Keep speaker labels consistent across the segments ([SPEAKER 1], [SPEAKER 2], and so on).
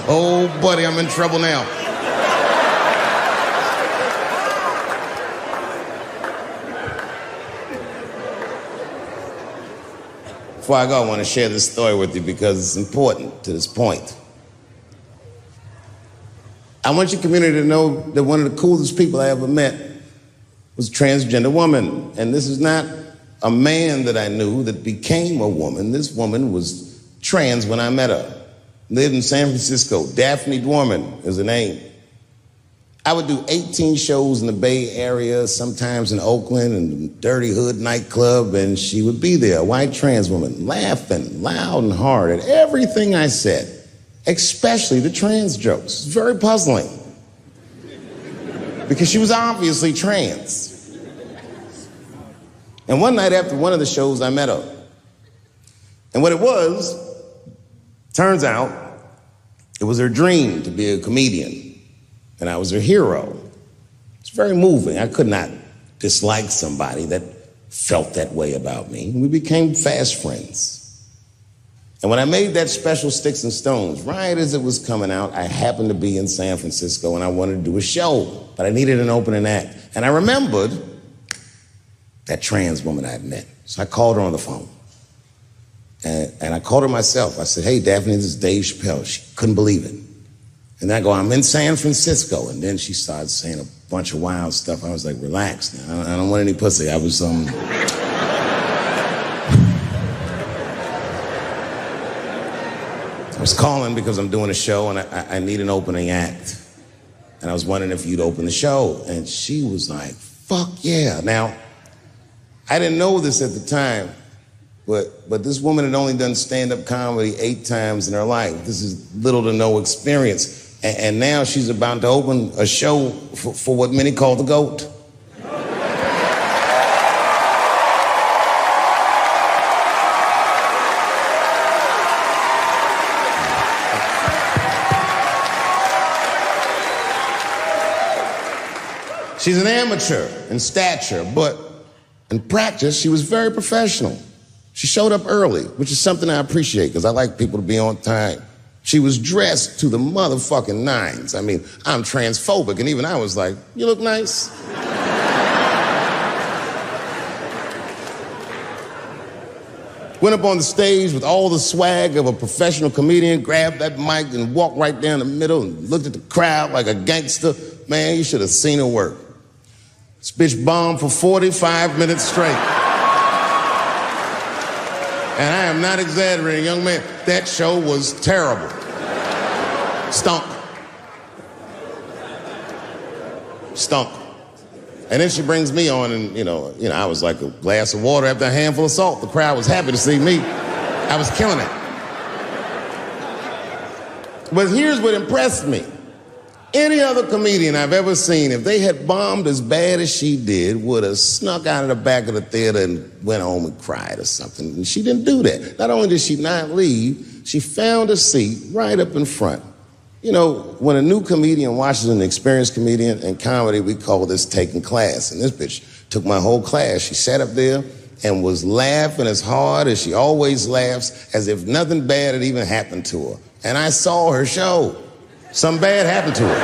[SPEAKER 1] Oh, buddy, I'm in trouble now. Before I go, I want to share this story with you because it's important to this point. I want your community to know that one of the coolest people I ever met was a transgender woman. And this is not a man that I knew that became a woman. This woman was trans when I met her. Lived in San Francisco. Daphne Dworman is her name. I would do 18 shows in the Bay Area, sometimes in Oakland and Dirty Hood nightclub, and she would be there, a white trans woman, laughing loud and hard at everything I said, especially the trans jokes. It's very puzzling because she was obviously trans. And one night after one of the shows, I met her. And what it was, turns out, it was her dream to be a comedian. And I was her hero. It's very moving. I could not dislike somebody that felt that way about me. We became fast friends. And when I made that special Sticks and Stones, right as it was coming out, I happened to be in San Francisco and I wanted to do a show, but I needed an opening act. And I remembered that trans woman I had met. So I called her on the phone. And I called her myself. I said, "Hey, Daphne, this is Dave Chappelle." She couldn't believe it. And I go, "I'm in San Francisco." And then she started saying a bunch of wild stuff. I was like, "Relax now. I don't want any pussy." I was, I was calling because I'm doing a show and I need an opening act. And I was wondering if you'd open the show. And she was like, "Fuck yeah." Now, I didn't know this at the time, but this woman had only done stand-up comedy 8 times in her life. This is little to no experience. And now she's about to open a show for what many call the GOAT. She's an amateur in stature, but in practice, she was very professional. She showed up early, which is something I appreciate because I like people to be on time. She was dressed to the motherfucking nines. I mean, I'm transphobic, and even I was like, "You look nice." Went up on the stage with all the swag of a professional comedian, grabbed that mic and walked right down the middle and looked at the crowd like a gangster. Man, you should have seen her work. This bitch bombed for 45 minutes straight. And I am not exaggerating, young man. That show was terrible. Stunk. Stunk. And then she brings me on and, you know, I was like a glass of water after a handful of salt. The crowd was happy to see me. I was killing it. But here's what impressed me. Any other comedian I've ever seen, if they had bombed as bad as she did, would have snuck out of the back of the theater and went home and cried or something. And she didn't do that. Not only did she not leave, she found a seat right up in front. You know, when a new comedian watches an experienced comedian in comedy, we call this taking class. And this bitch took my whole class. She sat up there and was laughing as hard as she always laughs, as if nothing bad had even happened to her. And I saw her show. Something bad happened to her.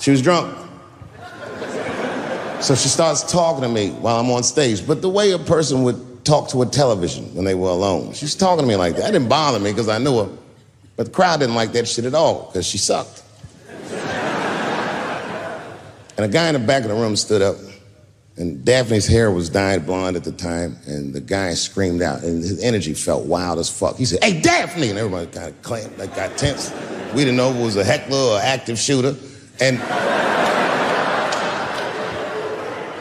[SPEAKER 1] She was drunk. So she starts talking to me while I'm on stage, but the way a person would talk to a television when they were alone. She's talking to me like that. It didn't bother me because I knew her, but the crowd didn't like that shit at all because she sucked. And a guy in the back of the room stood up, and Daphne's hair was dyed blonde at the time, and the guy screamed out, and his energy felt wild as fuck. He said, "Hey, Daphne!" And everybody kind of clamped, like got tense. We didn't know if it was a heckler or an active shooter. And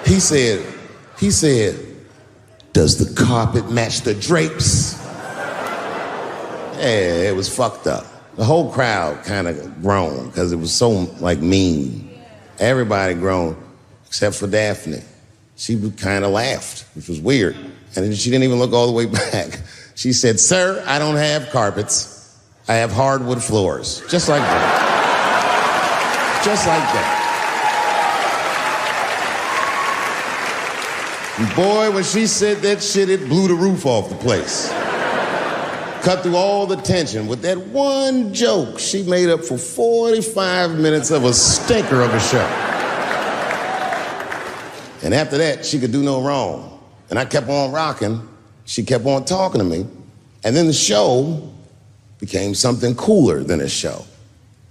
[SPEAKER 1] he said, "Does the carpet match the drapes?" Yeah, it was fucked up. The whole crowd kind of groaned because it was so, like, mean. Everybody groaned, except for Daphne. She kind of laughed, which was weird. And she didn't even look all the way back. She said, "Sir, I don't have carpets. I have hardwood floors." Just like that. Just like that. And boy, when she said that shit, it blew the roof off the place. cut through all the tension. With that one joke, she made up for 45 minutes of a stinker of a show. And after that, she could do no wrong. And I kept on rocking. She kept on talking to me. And then the show became something cooler than a show.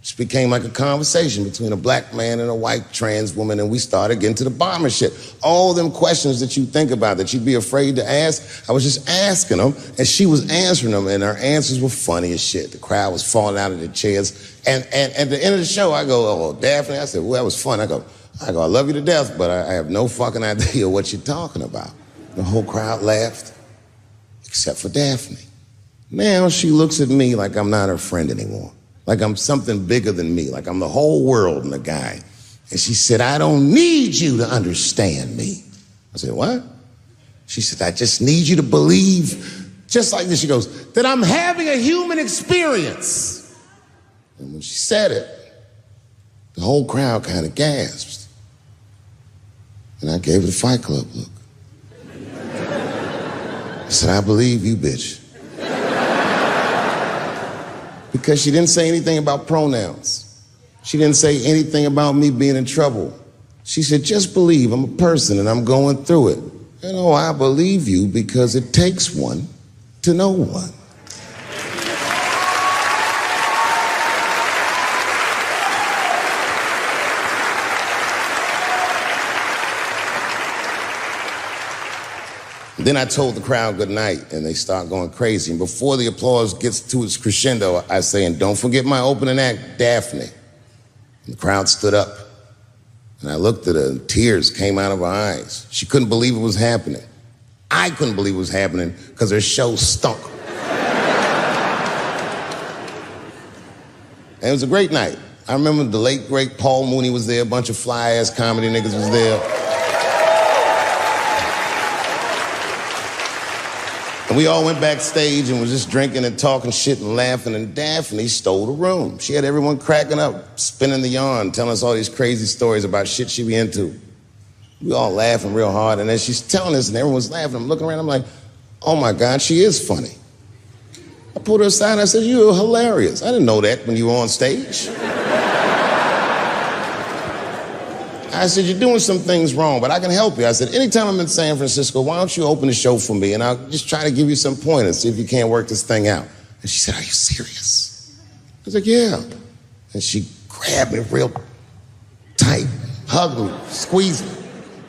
[SPEAKER 1] It became like a conversation between a black man and a white trans woman, and we started getting to the bottom shit. All them questions that you think about, that you'd be afraid to ask, I was just asking them, and she was answering them, and her answers were funny as shit. The crowd was falling out of their chairs. And at the end of the show, I go, oh, Daphne, I said, well, that was fun. I go, I love you to death, but I have no fucking idea what you're talking about. The whole crowd laughed, except for Daphne. Now she looks at me like I'm not her friend anymore. Like I'm something bigger than me, like I'm the whole world and a guy. And she said, I don't need you to understand me. I said, what? She said, I just need you to believe, just like this, she goes, that I'm having a human experience. And when she said it, the whole crowd kind of gasped. And I gave her the Fight Club look. I said, I believe you, bitch. Because she didn't say anything about pronouns. She didn't say anything about me being in trouble. She said, just believe I'm a person and I'm going through it. And oh, I believe you because it takes one to know one. Then I told the crowd good night, and they start going crazy. And before the applause gets to its crescendo, I say, and don't forget my opening act, Daphne. And the crowd stood up, and I looked at her, and tears came out of her eyes. She couldn't believe it was happening. I couldn't believe it was happening because her show stunk. And it was a great night. I remember the late, great Paul Mooney was there, a bunch of fly-ass comedy niggas was there. And we all went backstage and was just drinking and talking shit and laughing, and Daphne stole the room. She had everyone cracking up, spinning the yarn, telling us all these crazy stories about shit she be into. We all laughing real hard, and as she's telling us and everyone's laughing, I'm looking around, I'm like, oh my God, she is funny. I pulled her aside and I said, you're hilarious. I didn't know that when you were on stage. I said, you're doing some things wrong, but I can help you. I said, anytime I'm in San Francisco, why don't you open the show for me, and I'll just try to give you some pointers, see if you can't work this thing out. And she said, are you serious? I was like, yeah. And she grabbed me real tight, hugged me, squeezed me,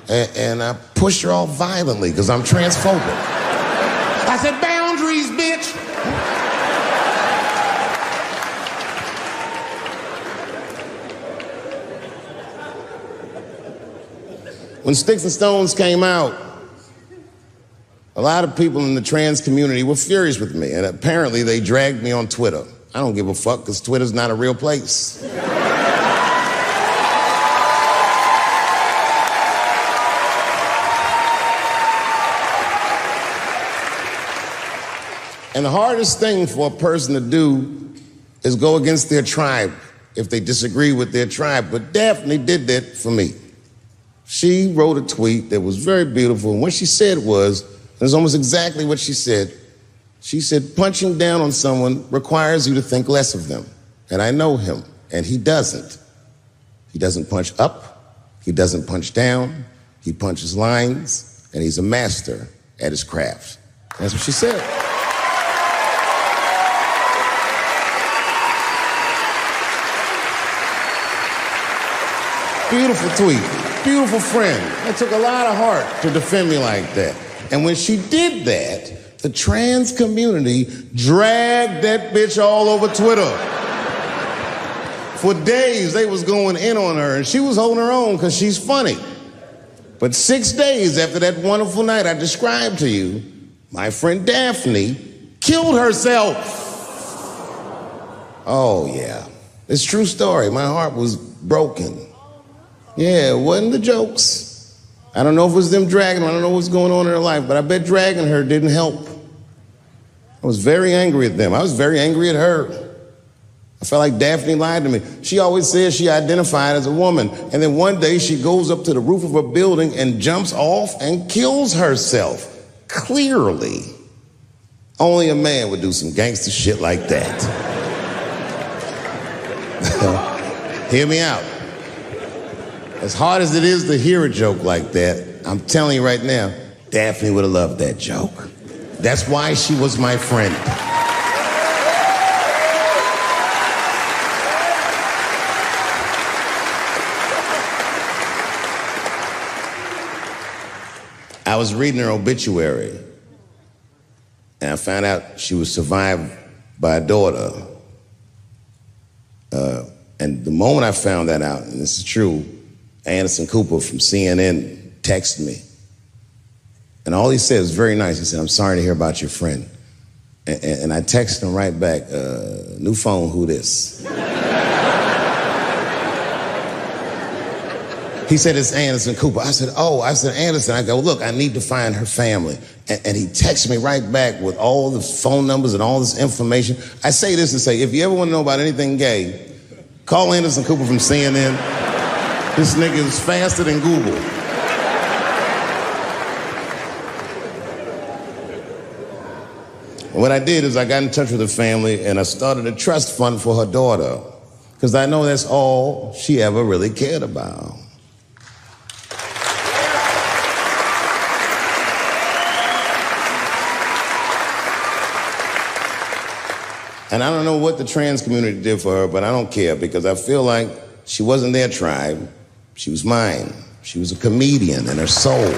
[SPEAKER 1] and I pushed her all violently because I'm transphobic. I said, boundaries, bitch. When Sticks and Stones came out, a lot of people in the trans community were furious with me, and apparently they dragged me on Twitter. I don't give a fuck, because Twitter's not a real place. And the hardest thing for a person to do is go against their tribe if they disagree with their tribe. But Daphne did that for me. She wrote a tweet that was very beautiful, and what she said was, it was almost exactly what she said. She said, punching down on someone requires you to think less of them. And I know him, and he doesn't. He doesn't punch up, he doesn't punch down, he punches lines, and he's a master at his craft. That's what she said. Beautiful tweet. Beautiful friend. It took a lot of heart to defend me like that. And when she did that, the trans community dragged that bitch all over Twitter. For days, they was going in on her, and she was holding her own because she's funny. But 6 days after that wonderful night I described to you, my friend Daphne killed herself. Oh, yeah. It's a true story. My heart was broken. Yeah, it wasn't the jokes. I don't know if it was them dragging her. I don't know what's going on in her life, but I bet dragging her didn't help. I was very angry at them. I was very angry at her. I felt like Daphne lied to me. She always said she identified as a woman, and then one day she goes up to the roof of a building and jumps off and kills herself. Clearly, Only a man would do some gangster shit like that. Hear me out. As hard as it is to hear a joke like that, I'm telling you right now, Daphne would have loved that joke. That's why she was my friend. I was reading her obituary, and I found out she was survived by a daughter. And the moment I found that out, and this is true, Anderson Cooper from CNN texted me. And all he said was very nice. He said, "I'm sorry to hear about your friend." And I texted him right back, "New phone, who this?" He said, "It's Anderson Cooper." I said, "Oh," I said, "Anderson." I go, "Look, I need to find her family." And he texted me right back with all the phone numbers and all this information. I say this to say, if you ever want to know about anything gay, call Anderson Cooper from CNN. This nigga is faster than Google. And what I did is I got in touch with her family and I started a trust fund for her daughter, because I know that's all she ever really cared about. And I don't know what the trans community did for her, but I don't care, because I feel like she wasn't their tribe. She was mine. She was a comedian in her soul.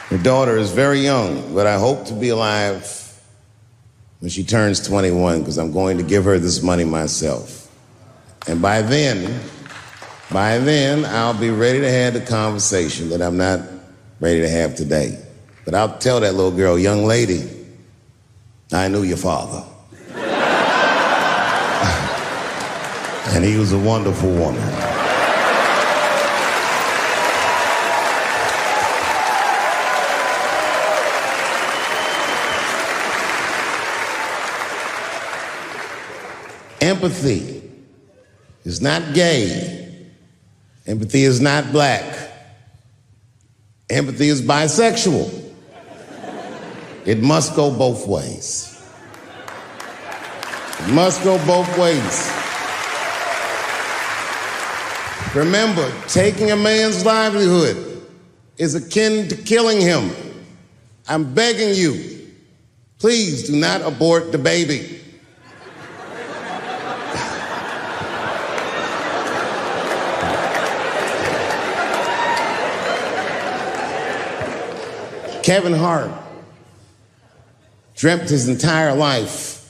[SPEAKER 1] Her daughter is very young, but I hope to be alive when she turns 21, because I'm going to give her this money myself. And by then, I'll be ready to have the conversation that I'm not ready to have today. But I'll tell that little girl, "Young lady, I knew your father. And he was a wonderful woman." Empathy is not gay. Empathy is not black. Empathy is bisexual. It must go both ways. It must go both ways. Remember, taking a man's livelihood is akin to killing him. I'm begging you, please do not abort the baby. Kevin Hart dreamt his entire life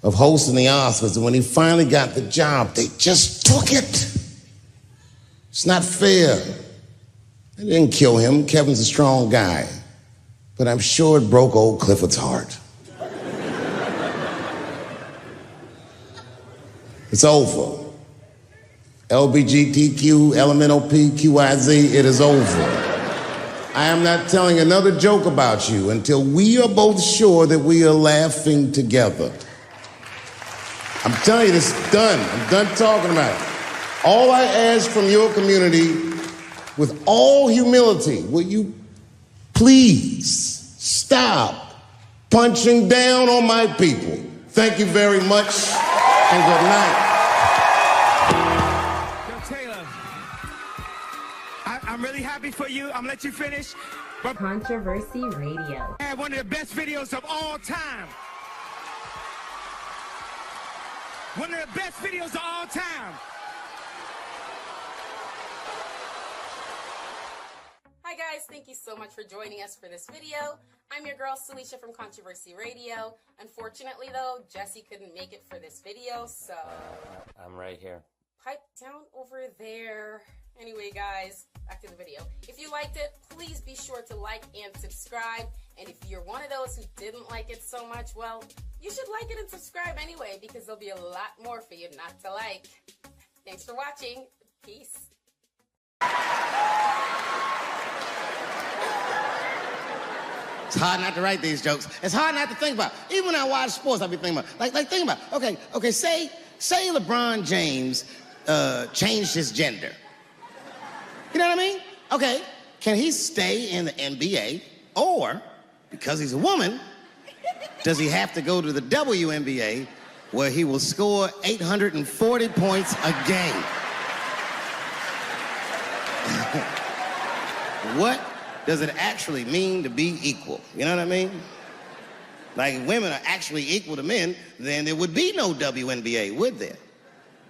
[SPEAKER 1] of hosting the Oscars, and when he finally got the job, they just took it. It's not fair. They didn't kill him. Kevin's a strong guy. But I'm sure it broke old Clifford's heart. It's over. LBGTQ, LMNOP, QIZ, it is over. I am not telling another joke about you until we are both sure that we are laughing together. I'm telling you, this is done. I'm done talking about it. All I ask from your community, with all humility, will you please stop punching down on my people? Thank you very much, and good night.
[SPEAKER 2] I'm really happy for you. I'm gonna let you finish. But
[SPEAKER 3] Controversy Radio.
[SPEAKER 2] I had one of the best videos of all time. One of the best videos of all time.
[SPEAKER 4] Hi guys, thank you so much for joining us for this video. I'm your girl Salisha from Controversy Radio. Unfortunately though, Jesse couldn't make it for this video, so...
[SPEAKER 5] I'm right here.
[SPEAKER 4] Pipe down over there. Anyway guys, back to the video. If you liked it, please be sure to like and subscribe. And if you're one of those who didn't like it so much, well, you should like it and subscribe anyway, because there'll be a lot more for you not to like. Thanks for watching. Peace.
[SPEAKER 1] It's hard not to write these jokes. It's hard not to think about. Even when I watch sports, I'll be thinking about, think about, okay, say LeBron James changed his gender. You know what I mean? Okay,
[SPEAKER 6] can he stay in the NBA, or, because he's a woman, does he have to go to the WNBA, where he will score 840 points a game? What does it actually mean to be equal? You know what I mean? Like, if women are actually equal to men, then there would be no WNBA, would there?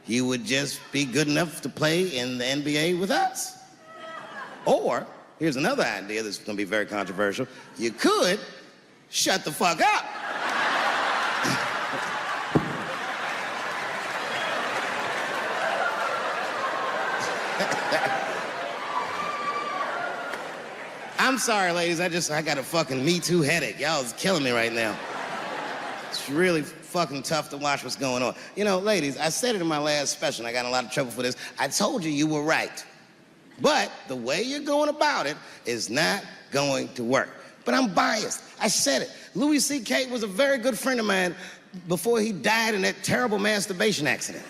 [SPEAKER 6] You would just be good enough to play in the NBA with us. Or, here's another idea that's gonna be very controversial. You could shut the fuck up. I'm sorry, ladies, I got a fucking Me Too headache. Y'all is killing me right now. It's really fucking tough to watch what's going on. You know, ladies, I said it in my last special, and I got in a lot of trouble for this. I told you were right. But the way you're going about it is not going to work. But I'm biased. I said it. Louis C.K. was a very good friend of mine before he died in that terrible masturbation accident.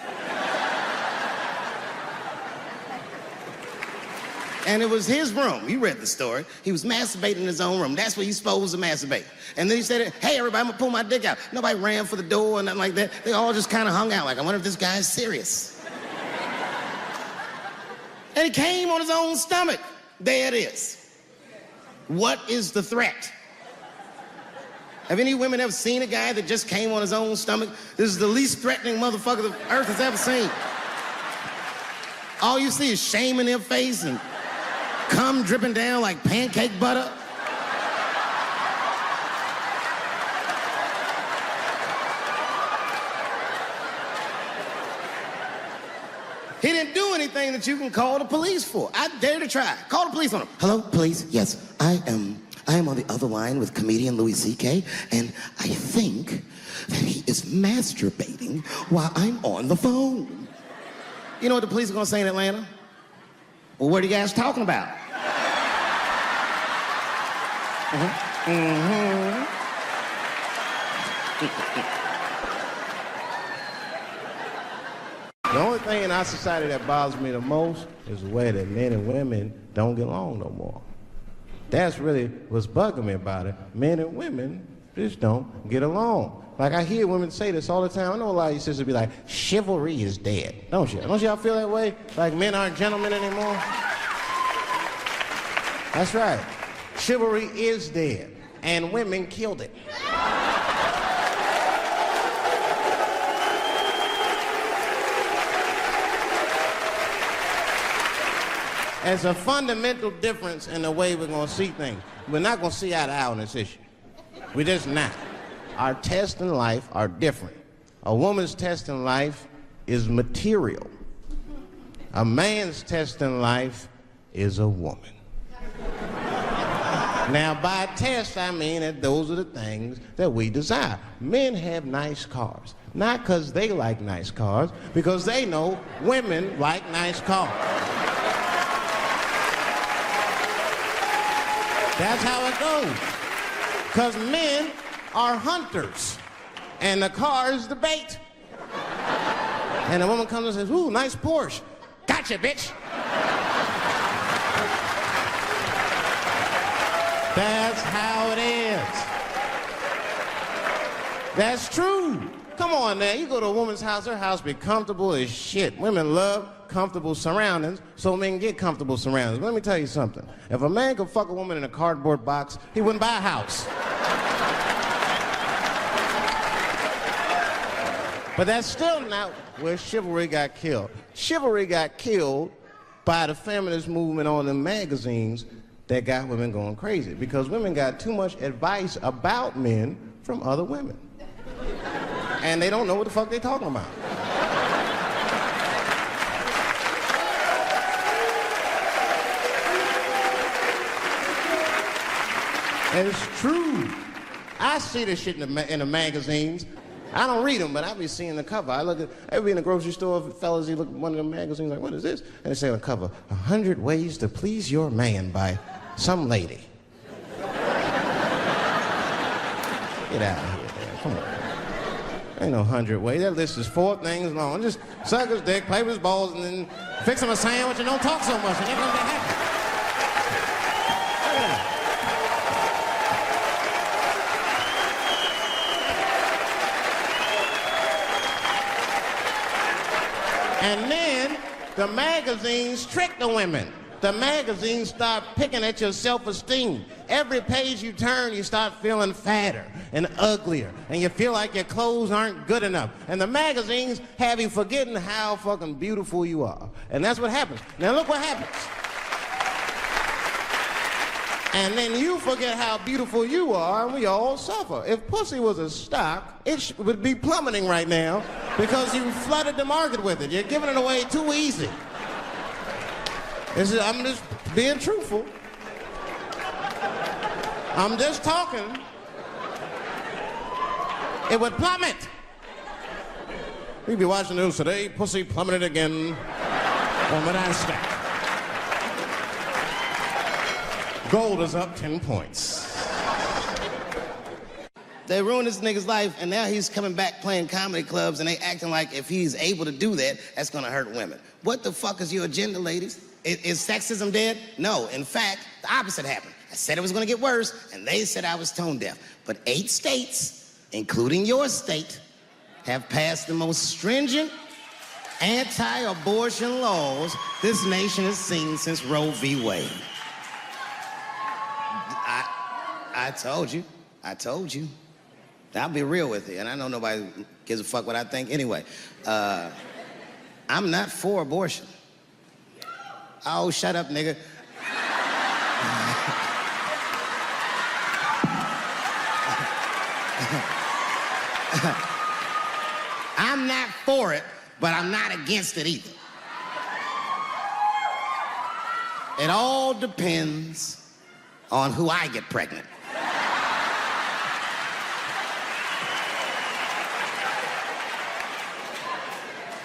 [SPEAKER 6] And it was his room. You read the story. He was masturbating in his own room. That's where you're supposed to masturbate. And then he said, hey, everybody, I'm gonna pull my dick out. Nobody ran for the door or nothing like that. They all just kind of hung out like, I wonder if this guy's serious. And he came on his own stomach. There it is. What is the threat? Have any women ever seen a guy that just came on his own stomach? This is the least threatening motherfucker the earth has ever seen. All you see is shame in their face and cum dripping down like pancake butter. He didn't do anything that you can call the police for. I dare to try. Call the police on him. Hello, police? Yes, I am on the other line with comedian Louis C.K., and I think that he is masturbating while I'm on the phone. You know what the police are gonna say in Atlanta? Well, what are you guys talking about?
[SPEAKER 7] The only thing in our society that bothers me the most is the way that men and women don't get along no more. That's really what's bugging me about it. Men and women just don't get along. Like, I hear women say this all the time. I know a lot of you sisters be like, chivalry is dead. Don't you? Don't y'all feel that way? Like men aren't gentlemen anymore? That's right. Chivalry is dead, and women killed it. There's a fundamental difference in the way we're gonna see things. We're not gonna see eye to eye on this issue. We're just not. Our tests in life are different. A woman's test in life is material. A man's test in life is a woman. Now, by test, I mean that those are the things that we desire. Men have nice cars. Not because they like nice cars, because they know women like nice cars. That's how it goes. Because men are hunters, and the car is the bait. And the woman comes and says, ooh, nice Porsche. Gotcha, bitch. That's how it is. That's true. Come on now, you go to a woman's house, her house be comfortable as shit. Women love comfortable surroundings, so men get comfortable surroundings. But let me tell you something. If a man could fuck a woman in a cardboard box, he wouldn't buy a house. But that's still not where chivalry got killed. Chivalry got killed by the feminist movement on the magazines that got women going crazy, because women got too much advice about men from other women. And they don't know what the fuck they're talking about. And it's true. I see this shit in the magazines. I don't read them, but I be seeing the cover. I be in the grocery store, fellas, you look at one of the magazines like, what is this? And they say on the cover, 100 Ways to Please Your Man by some lady. Get out of here, man. Come on. Ain't no 100 ways. That list is 4 things long. Just suck his dick, play with his balls, and then fix him a sandwich and don't talk so much. And everything happens. And then the magazines trick the women. The magazines start picking at your self-esteem. Every page you turn, you start feeling fatter and uglier, and you feel like your clothes aren't good enough. And the magazines have you forgetting how fucking beautiful you are. And that's what happens. Now look what happens. And then you forget how beautiful you are, and we all suffer. If pussy was a stock, it would be plummeting right now because you flooded the market with it. You're giving it away too easy. I'm just being truthful. I'm just talking. It would plummet. We'd be watching the news today. Pussy plummeted again on the NASDAQ. Gold is up 10 points.
[SPEAKER 6] They ruined this nigga's life, and now he's coming back playing comedy clubs, and they acting like if he's able to do that, that's gonna hurt women. What the fuck is your agenda, ladies? Is sexism dead? No. In fact, the opposite happened. I said it was gonna get worse, and they said I was tone deaf. But 8 states, including your state, have passed the most stringent anti-abortion laws this nation has seen since Roe v. Wade. I told you. I told you. I'll be real with you, and I know nobody gives a fuck what I think anyway. I'm not for abortion. Oh, shut up, nigga. I'm not for it, but I'm not against it either. It all depends on who I get pregnant.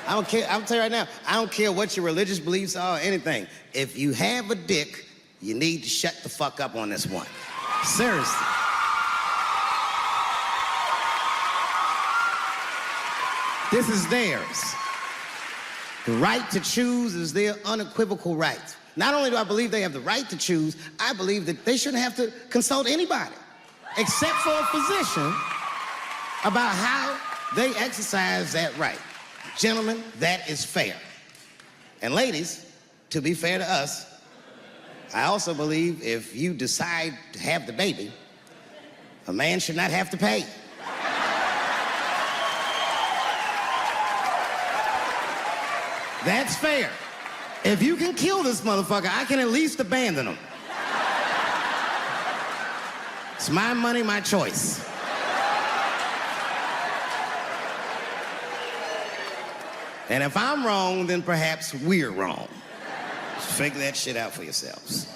[SPEAKER 6] I don't care, I'll tell you right now, I don't care what your religious beliefs are or anything. If you have a dick, you need to shut the fuck up on this one. Seriously. This is theirs. The right to choose is their unequivocal right. Not only do I believe they have the right to choose, I believe that they shouldn't have to consult anybody, except for a physician, about how they exercise that right. Gentlemen, that is fair. And ladies, to be fair to us, I also believe if you decide to have the baby, a man should not have to pay. That's fair. If you can kill this motherfucker, I can at least abandon him. It's my money, my choice. And if I'm wrong, then perhaps we're wrong. Just figure that shit out for yourselves.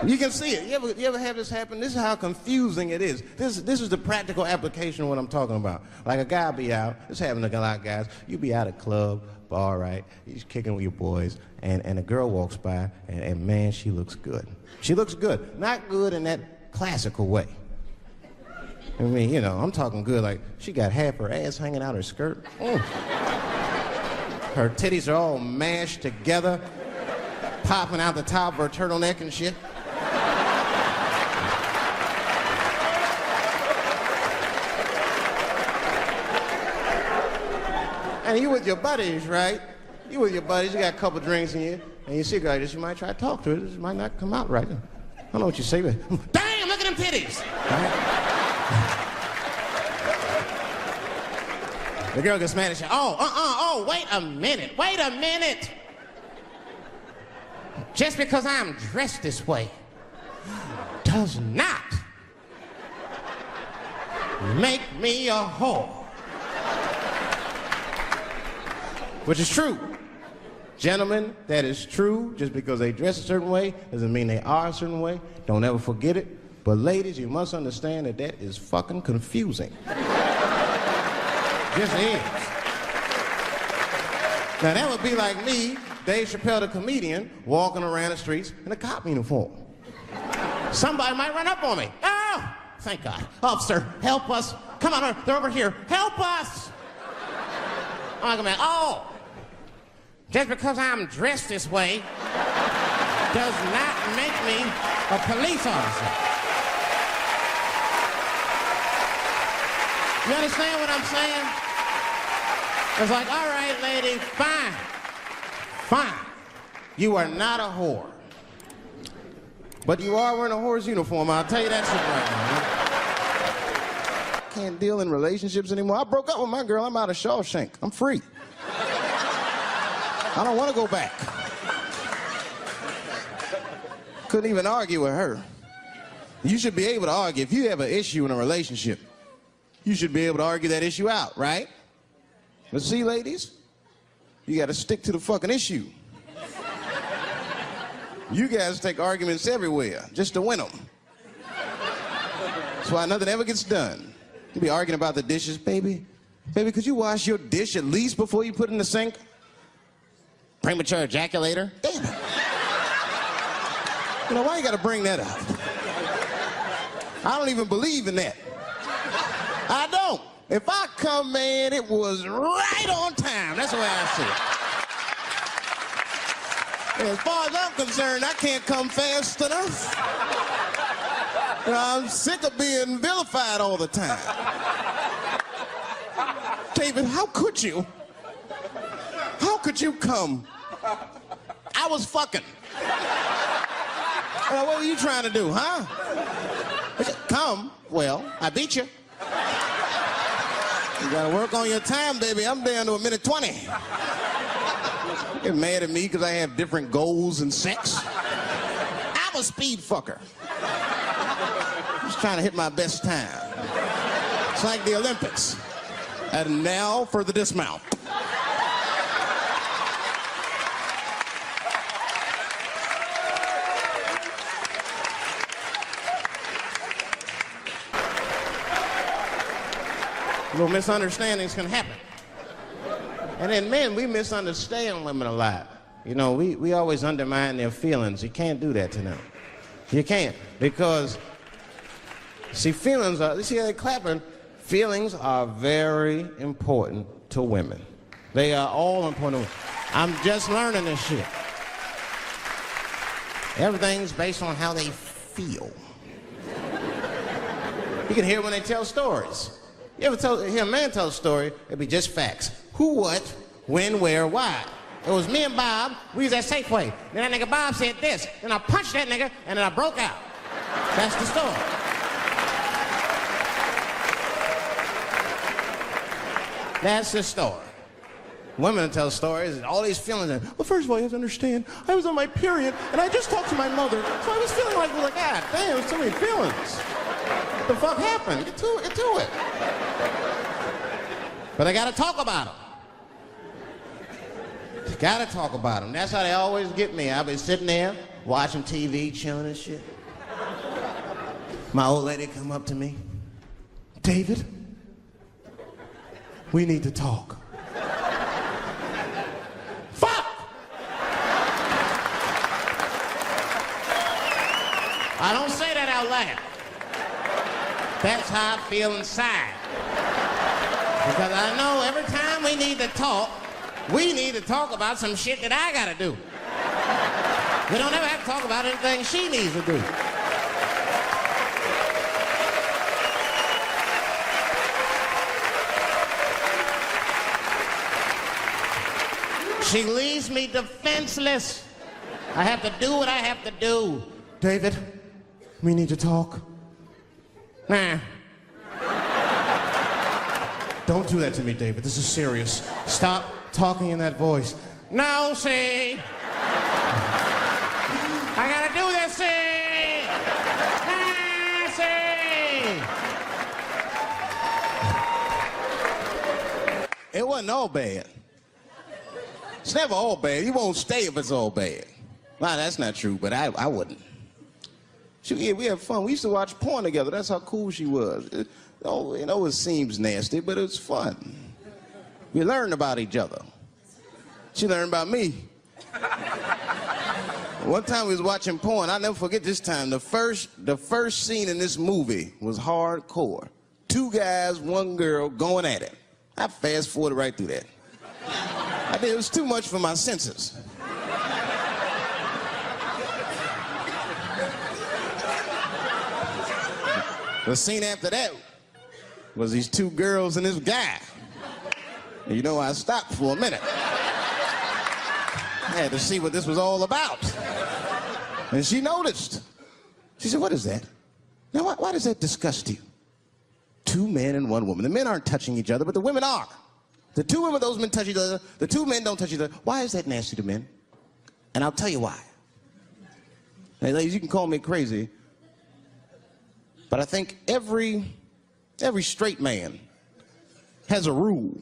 [SPEAKER 7] You can see it. You ever have this happen? This is how confusing it is. This is the practical application of what I'm talking about. Like a guy be out, this happens to a lot of guys, you be out at a club, bar, right? You're kicking with your boys, and a girl walks by, and man, she looks good. She looks good. Not good in that classical way. I mean, you know, I'm talking good like she got half her ass hanging out her skirt. Her titties are all mashed together, popping out the top of her turtleneck and shit. And you with your buddies, right? You with your buddies, you got a couple drinks in you, and you see a girl like this, you might try to talk to her. This might not come out right. I don't know what you say, but damn, look at them titties! Right? The girl gets mad at you. Oh, wait a minute. Just because I'm dressed this way does not make me a whore. Which is true. Gentlemen, that is true. Just because they dress a certain way doesn't mean they are a certain way. Don't ever forget it. But ladies, you must understand that that is fucking confusing. Just is. Now that would be like me, Dave Chappelle the comedian, walking around the streets in a cop uniform. Somebody might run up on me. Oh, Thank God. Officer, help us. Come on, they're over here. Help us. I'm like, oh, just because I'm dressed this way does not make me a police officer. You understand what I'm saying? It's like, all right, lady, fine. Fine. You are not a whore. But you are wearing a whore's uniform. I'll tell you that shit right now.
[SPEAKER 8] Can't deal in relationships anymore. I broke up with my girl. I'm out of Shawshank. I'm free. I don't want to go back. Couldn't even argue with her. You should be able to argue. If you have an issue in a relationship, you should be able to argue that issue out, right? But see, ladies, you got to stick to the fucking issue. You guys take arguments everywhere just to win them. That's why nothing ever gets done. You be arguing about the dishes, baby. Baby, could you wash your dish at least before you put it in the sink? Premature ejaculator? Damn it. You know, why you gotta bring that up? I don't even believe in that. I don't. If I come, man, it was right on time. That's the way I see it. And as far as I'm concerned, I can't come fast enough. You know, I'm sick of being vilified all the time. David, how could you? How could you come? I was fucking. What were you trying to do, huh? Come. Well, I beat you. You gotta work on your time, baby. I'm down to 1:20. Get mad at me because I have different goals in sex. I'm a speed fucker. Just trying to hit my best time. It's like the Olympics. And now for the dismount. Little misunderstandings can happen. And then men, we misunderstand women a lot. You know, we always undermine their feelings. You can't do that to them. You can't, because, see, feelings are, you see how they're clapping? Feelings are very important to women. They are all important. I'm just learning this shit. Everything's based on how they feel. You can hear when they tell stories. You ever hear a man tell a story, it'd be just facts. Who, what, when, where, why. It was me and Bob, we was at Safeway. Then that nigga Bob said this, then I punched that nigga, and then I broke out. That's the story. That's the story. Women tell stories, all these feelings. Well, first of all, you have to understand, I was on my period, and I just talked to my mother, so I was feeling like, God damn, there's so many feelings. What the fuck happened? Get to it. But I gotta talk about them. Gotta talk about them. That's how they always get me. I'll be sitting there, watching TV, chilling and shit. My old lady come up to me. David, we need to talk. Fuck! I don't say that out loud. That's how I feel inside. Because I know every time we need to talk about some shit that I gotta do. We don't ever have to talk about anything she needs to do. She leaves me defenseless. I have to do what I have to do. David, we need to talk. Nah. Don't do that to me, David. This is serious. Stop talking in that voice. No, see. I gotta do this, see. Ah, see. It wasn't all bad. It's never all bad. You won't stay if it's all bad. Well, that's not true, but I wouldn't. We had fun. We used to watch porn together. That's how cool she was. It seems nasty, but it's fun. We learned about each other. She learned about me. One time we was watching porn. I'll never forget this time. The first scene in this movie was hardcore. 2 guys, 1 girl going at it. I fast forwarded right through that. I did. It was too much for my senses. The scene after that was these 2 girls and this guy. And you know, I stopped for a minute. I had to see what this was all about. And she noticed. She said, what is that? Now, why does that disgust you? 2 men and 1 woman. The men aren't touching each other, but the women are. The 2 women, those men touch each other. The 2 men don't touch each other. Why is that nasty to men? And I'll tell you why. Hey, ladies, you can call me crazy, but I think every straight man has a rule.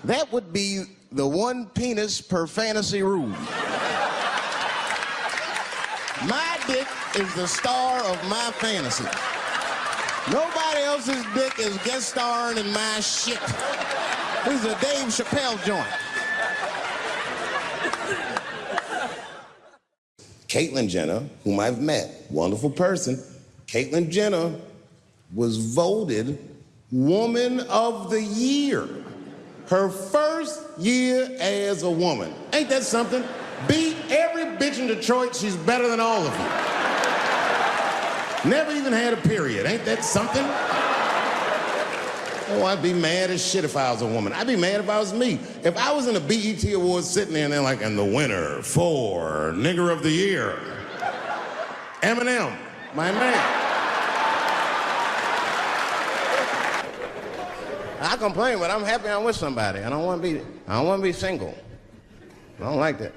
[SPEAKER 8] That would be the 1 penis per fantasy rule. My dick is the star of my fantasy. Nobody else's dick is guest starring in my shit. This is a Dave Chappelle joint.
[SPEAKER 1] Caitlyn Jenner, whom I've met, wonderful person, Caitlyn Jenner was voted Woman of the Year. Her first year as a woman. Ain't that something? Beat every bitch in Detroit, she's better than all of you. Never even had a period. Ain't that something? Oh, I'd be mad as shit if I was a woman. I'd be mad if I was me. If I was in a BET Awards sitting there and they're like, and the winner for Nigger of the Year, Eminem, my man.
[SPEAKER 8] I complain, but I'm happy I'm with somebody. I don't want to be single. I don't like that.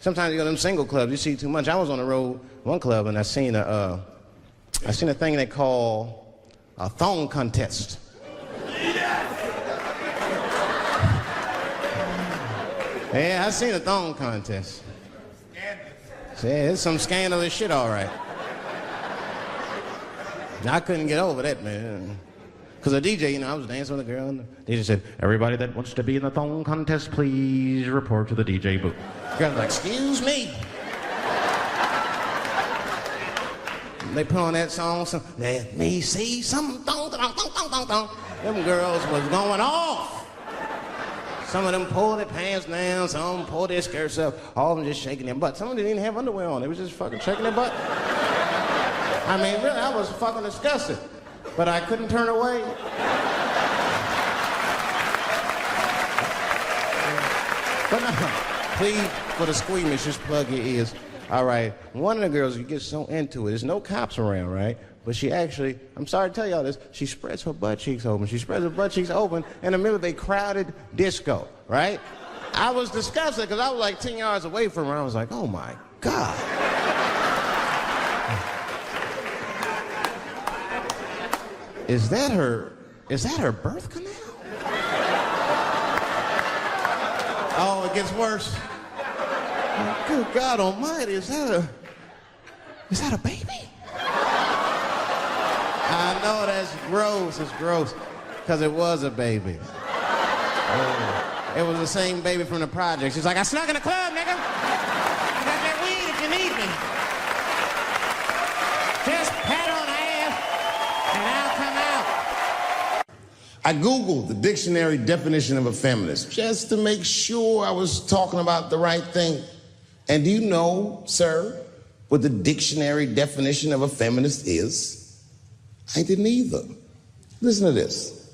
[SPEAKER 8] Sometimes you go to them single clubs, you see too much. I was on the road, one club, and I seen a thing they call a thong contest. Yeah, I seen a thong contest. Yeah, it's some scandalous shit, all right. I couldn't get over that, man. Because the DJ, you know, I was dancing with a girl, and the DJ said, everybody that wants to be in the thong contest, please report to the DJ booth. The girl was like, excuse me. They put on that song, so, let me see some thong, thong, thong, thong, thong, thong. Them girls was going off. Some of them pulled their pants down, some of them pulled their skirts up, all of them just shaking their butt. Some of them didn't even have underwear on, they was just fucking shaking their butt. I mean, really, I was fucking disgusted. But I couldn't turn away. But no, please, for the squeamish, just plug your ears. All right, one of the girls, you get so into it, there's no cops around, right? But she actually, I'm sorry to tell y'all this, she spreads her butt cheeks open. She spreads her butt cheeks open in the middle of a crowded disco, right? I was disgusted because I was like 10 yards away from her. I was like, oh my God. Is that her birth canal? Oh, it gets worse. Oh, good God Almighty, is that a baby? I know that's gross, it's gross, because it was a baby. It was the same baby from the project. She's like, I snuck in the club, nigga. I got that weed if you need me. Just pat on the ass, and I'll come out.
[SPEAKER 1] I Googled the dictionary definition of a feminist just to make sure I was talking about the right thing. And do you know, sir, what the dictionary definition of a feminist is? I didn't either. Listen to this.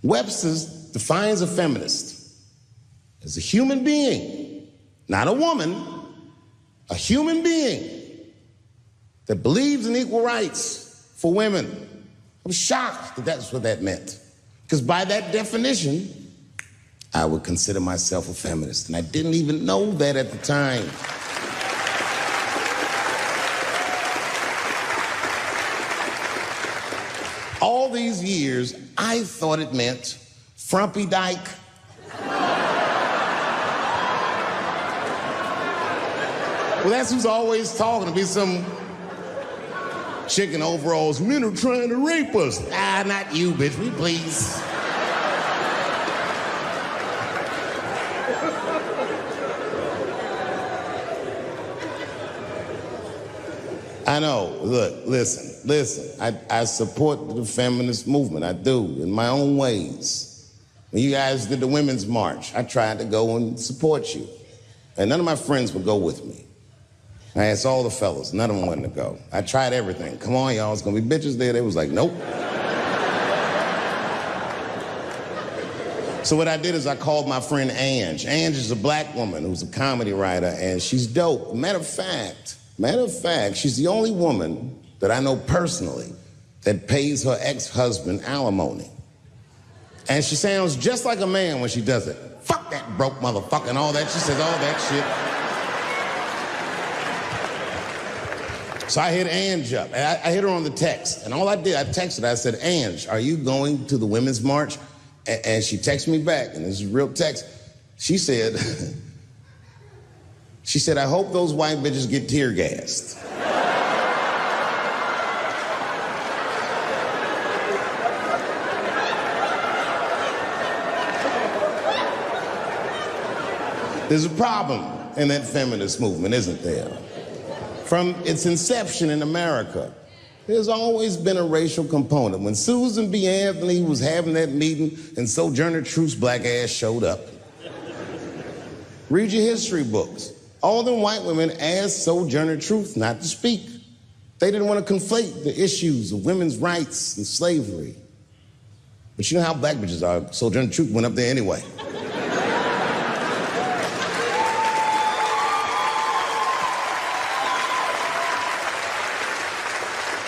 [SPEAKER 1] Webster's defines a feminist as a human being, not a woman, a human being that believes in equal rights for women. I was shocked that that's what that meant. Because by that definition, I would consider myself a feminist. And I didn't even know that at the time. All these years, I thought it meant frumpy dyke. Well, that's who's always talking, to be some chick in overalls. Men are trying to rape us. Ah, not you, bitch, we please. I know. Look, listen. I support the feminist movement. I do, in my own ways. When you guys did the Women's March, I tried to go and support you. And none of my friends would go with me. I asked all the fellas, none of them wanted to go. I tried everything. Come on, y'all, it's gonna be bitches there. They was like, nope. So what I did is I called my friend Ange. Ange is a black woman who's a comedy writer, and she's dope. Matter of fact, she's the only woman that I know personally that pays her ex-husband alimony. And she sounds just like a man when she does it. Fuck that broke motherfucker and all that. She says all that shit. So I hit Ange up. And I hit her on the text. And all I did, I texted her. I said, Ange, are you going to the Women's March? And she texted me back, and this is real text. She said, I hope those white bitches get tear gassed. There's a problem in that feminist movement, isn't there? From its inception in America, there's always been a racial component. When Susan B. Anthony was having that meeting and Sojourner Truth's black ass showed up, read your history books. All them white women asked Sojourner Truth not to speak. They didn't want to conflate the issues of women's rights and slavery. But you know how black bitches are. Sojourner Truth went up there anyway.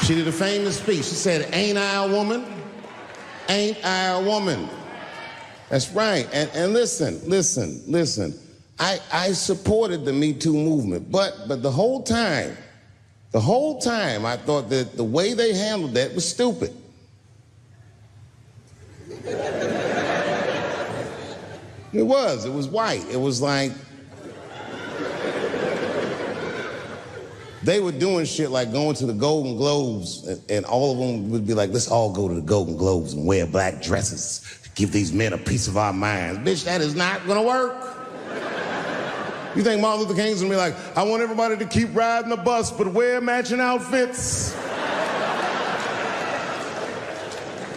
[SPEAKER 1] She did a famous speech. She said, ain't I a woman? Ain't I a woman? That's right. And listen. I supported the Me Too movement, but the whole time, I thought that the way they handled that was stupid. It was white. It was like, they were doing shit like going to the Golden Globes, and all of them would be like, let's all go to the Golden Globes and wear black dresses to give these men a piece of our minds. Bitch, that is not gonna work. You think Martin Luther King's gonna be like, I want everybody to keep riding the bus, but wear matching outfits?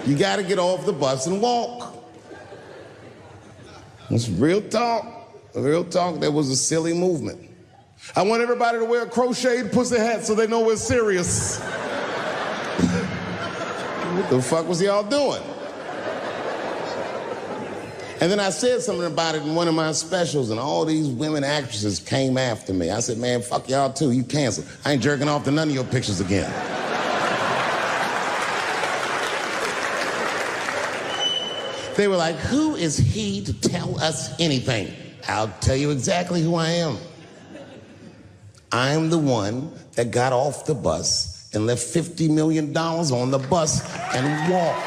[SPEAKER 1] You gotta get off the bus and walk. It's real talk. Real talk, that was a silly movement. I want everybody to wear a crocheted pussy hat so they know we're serious. What the fuck was y'all doing? And then I said something about it in one of my specials, and all these women actresses came after me. I said, man, fuck y'all too, you canceled. I ain't jerking off to none of your pictures again. They were like, who is he to tell us anything? I'll tell you exactly who I am. I'm the one that got off the bus and left $50 million on the bus and walked.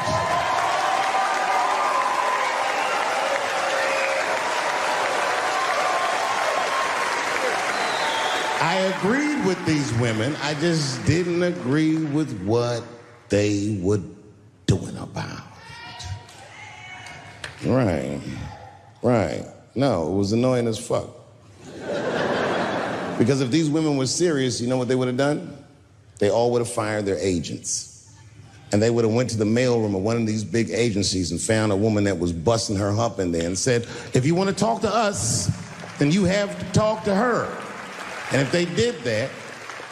[SPEAKER 1] I agreed with these women. I just didn't agree with what they were doing about it. Right. No, it was annoying as fuck. Because if these women were serious, you know what they would have done? They all would have fired their agents. And they would have went to the mailroom of one of these big agencies and found a woman that was busting her hump in there and said, if you want to talk to us, then you have to talk to her. And if they did that,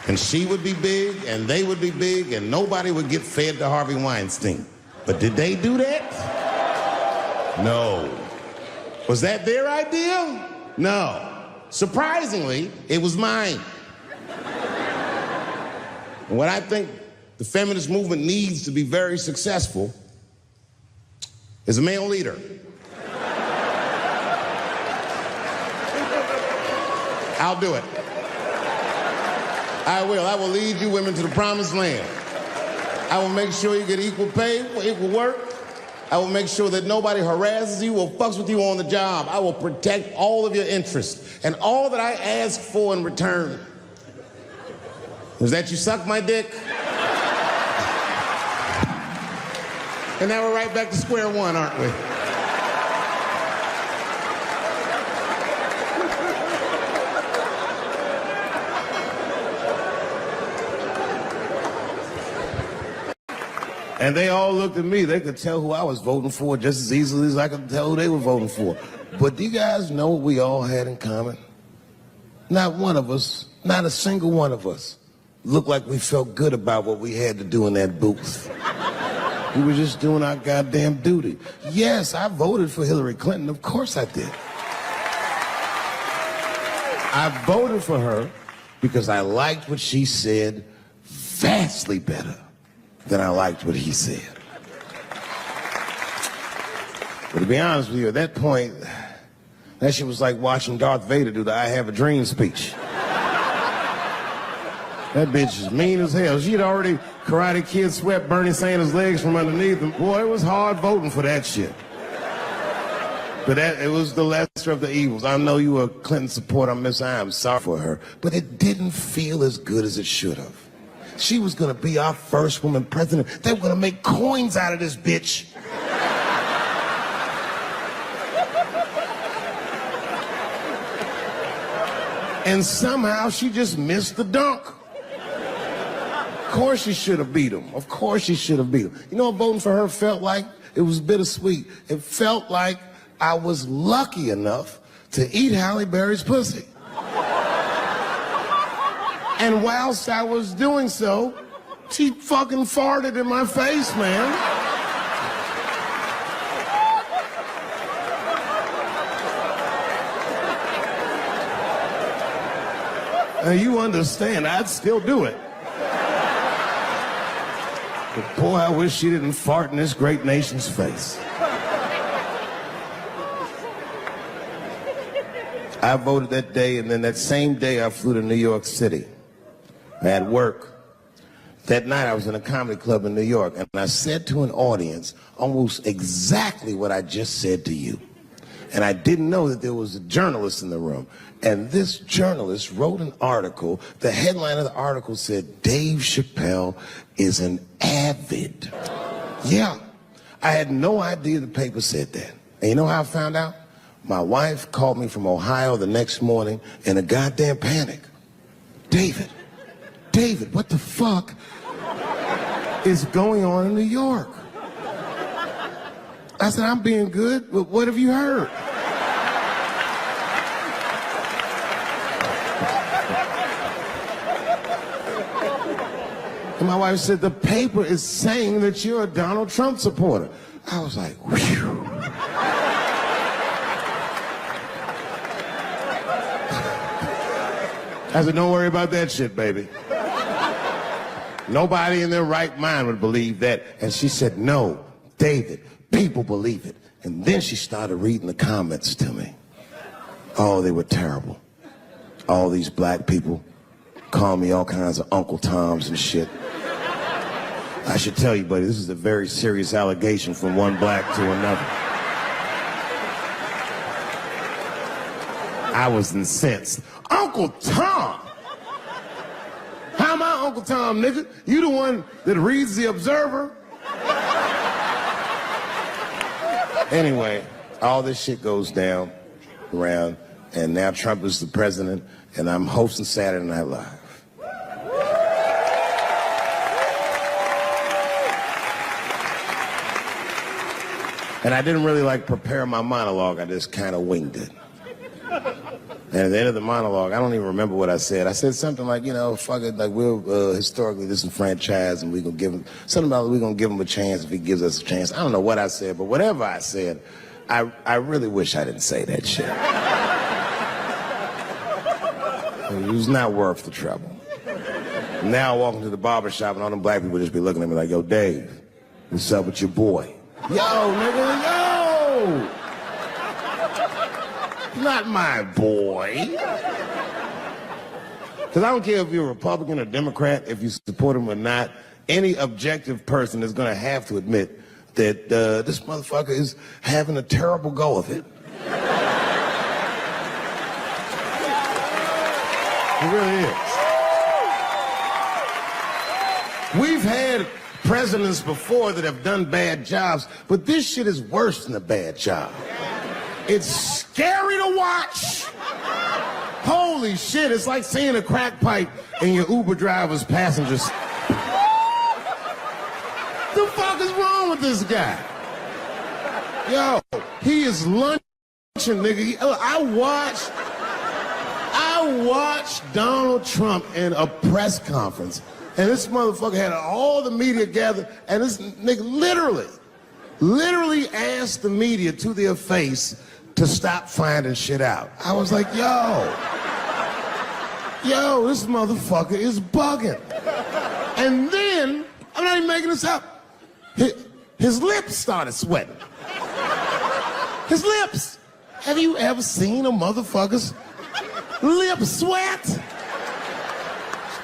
[SPEAKER 1] then she would be big and they would be big and nobody would get fed to Harvey Weinstein. But did they do that? No. Was that their idea? No. Surprisingly, it was mine. And what I think the feminist movement needs to be very successful is a male leader. I'll do it. I will. I will lead you women to the promised land. I will make sure you get equal pay for equal work. I will make sure that nobody harasses you or fucks with you on the job. I will protect all of your interests. And all that I ask for in return is that you suck my dick. And now we're right back to square one, aren't we? And they all looked at me. They could tell who I was voting for just as easily as I could tell who they were voting for. But do you guys know what we all had in common? Not one of us, not a single one of us, looked like we felt good about what we had to do in that booth. We were just doing our goddamn duty. Yes, I voted for Hillary Clinton. Of course I did. I voted for her because I liked what she said vastly better than I liked what he said. But to be honest with you, at that point, that shit was like watching Darth Vader do the I Have a Dream speech. That bitch is mean as hell. She'd already Karate Kid swept Bernie Sanders' legs from underneath him. Boy, it was hard voting for that shit. But it was the lesser of the evils. I know you were a Clinton supporter, Miss. I am sorry for her. But it didn't feel as good as it should have. She was going to be our first woman president. They were going to make coins out of this bitch. And somehow she just missed the dunk. Of course she should have beat him. Of course she should have beat him. You know what voting for her felt like? It was bittersweet. It felt like I was lucky enough to eat Halle Berry's pussy. And whilst I was doing so, she fucking farted in my face, man. Now you understand, I'd still do it. But boy, I wish she didn't fart in this great nation's face. I voted that day, and then that same day I flew to New York City. I had work. That night I was in a comedy club in New York, and I said to an audience almost exactly what I just said to you. And I didn't know that there was a journalist in the room. And this journalist wrote an article. The headline of the article said, Dave Chappelle is an avid. Yeah, I had no idea the paper said that. And you know how I found out? My wife called me from Ohio the next morning in a goddamn panic. David, what the fuck is going on in New York? I said, I'm being good, but what have you heard? And my wife said, the paper is saying that you're a Donald Trump supporter. I was like, whew. I said, don't worry about that shit, baby. Nobody in their right mind would believe that. And she said, no, David, people believe it. And then she started reading the comments to me. Oh, they were terrible. All these black people call me all kinds of Uncle Toms and shit. I should tell you, buddy, this is a very serious allegation from one black to another. I was incensed. Uncle Tom? How am I Uncle Tom, nigga? You the one that reads the Observer? Anyway, all this shit goes down around, and now Trump is the president, and I'm hosting Saturday Night Live. And I didn't really prepare my monologue. I just kind of winged it. And at the end of the monologue, I don't even remember what I said. I said something like, fuck it, we're historically disenfranchised, and we're going to give him, something about we're going to give him a chance if he gives us a chance. I don't know what I said, but whatever I said, I really wish I didn't say that shit. It was not worth the trouble. Now I walk into the barber shop, and all them black people just be looking at me like, yo, Dave, what's up with your boy? Yo, nigga, yo! Not my boy. Because I don't care if you're a Republican or Democrat, if you support him or not, any objective person is going to have to admit that this motherfucker is having a terrible go of it. It really is. We've had presidents before that have done bad jobs, but this shit is worse than a bad job. It's scary to watch. Holy shit, it's like seeing a crack pipe in your Uber driver's passengers.
[SPEAKER 7] the fuck is wrong with this guy? Yo, he is lunching, nigga. I watched Donald Trump in a press conference, and this motherfucker had all the media gathered, and this nigga literally asked the media to their face to stop finding shit out. I was like, yo, this motherfucker is bugging. And then, I'm not even making this up, his lips started sweating. His lips. Have you ever seen a motherfucker's lips sweat?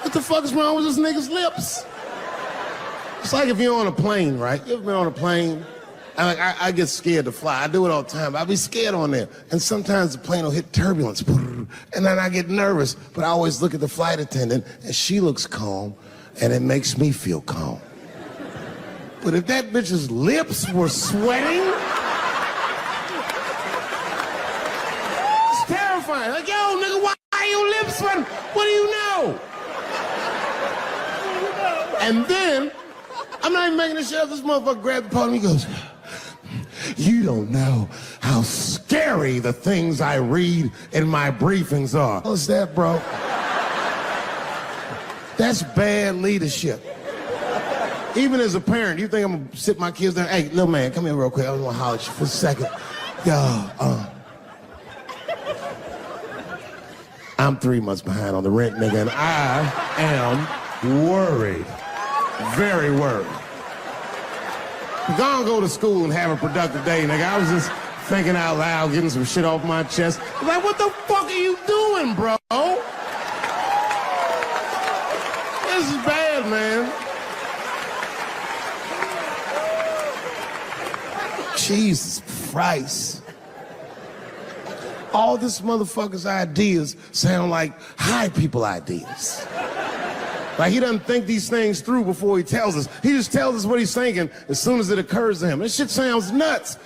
[SPEAKER 7] What the fuck is wrong with this nigga's lips? It's like if you're on a plane, right? You ever been on a plane? I get scared to fly. I do it all the time. I be scared on there. And sometimes the plane will hit turbulence. And then I get nervous. But I always look at the flight attendant, and she looks calm, and it makes me feel calm. But if that bitch's lips were sweating, it's terrifying. Like, yo, nigga, why are your lips sweating? What do you know? And then, I'm not even making this shit up. This motherfucker grabbed the podium, he goes, you don't know how scary the things I read in my briefings are. What's that, bro? That's bad leadership. Even as a parent, you think I'm gonna sit my kids there? Hey, little man, come here real quick. I just wanna holler at you for a second. Yo, I'm 3 months behind on the rent, nigga, and I am worried. Very worried. Go to school and have a productive day, nigga. I was just thinking out loud, getting some shit off my chest. Like, what the fuck are you doing, bro? This is bad, man. Jesus Christ. All this motherfucker's ideas sound like high people ideas. Like, he doesn't think these things through before he tells us. He just tells us what he's thinking as soon as it occurs to him. This shit sounds nuts.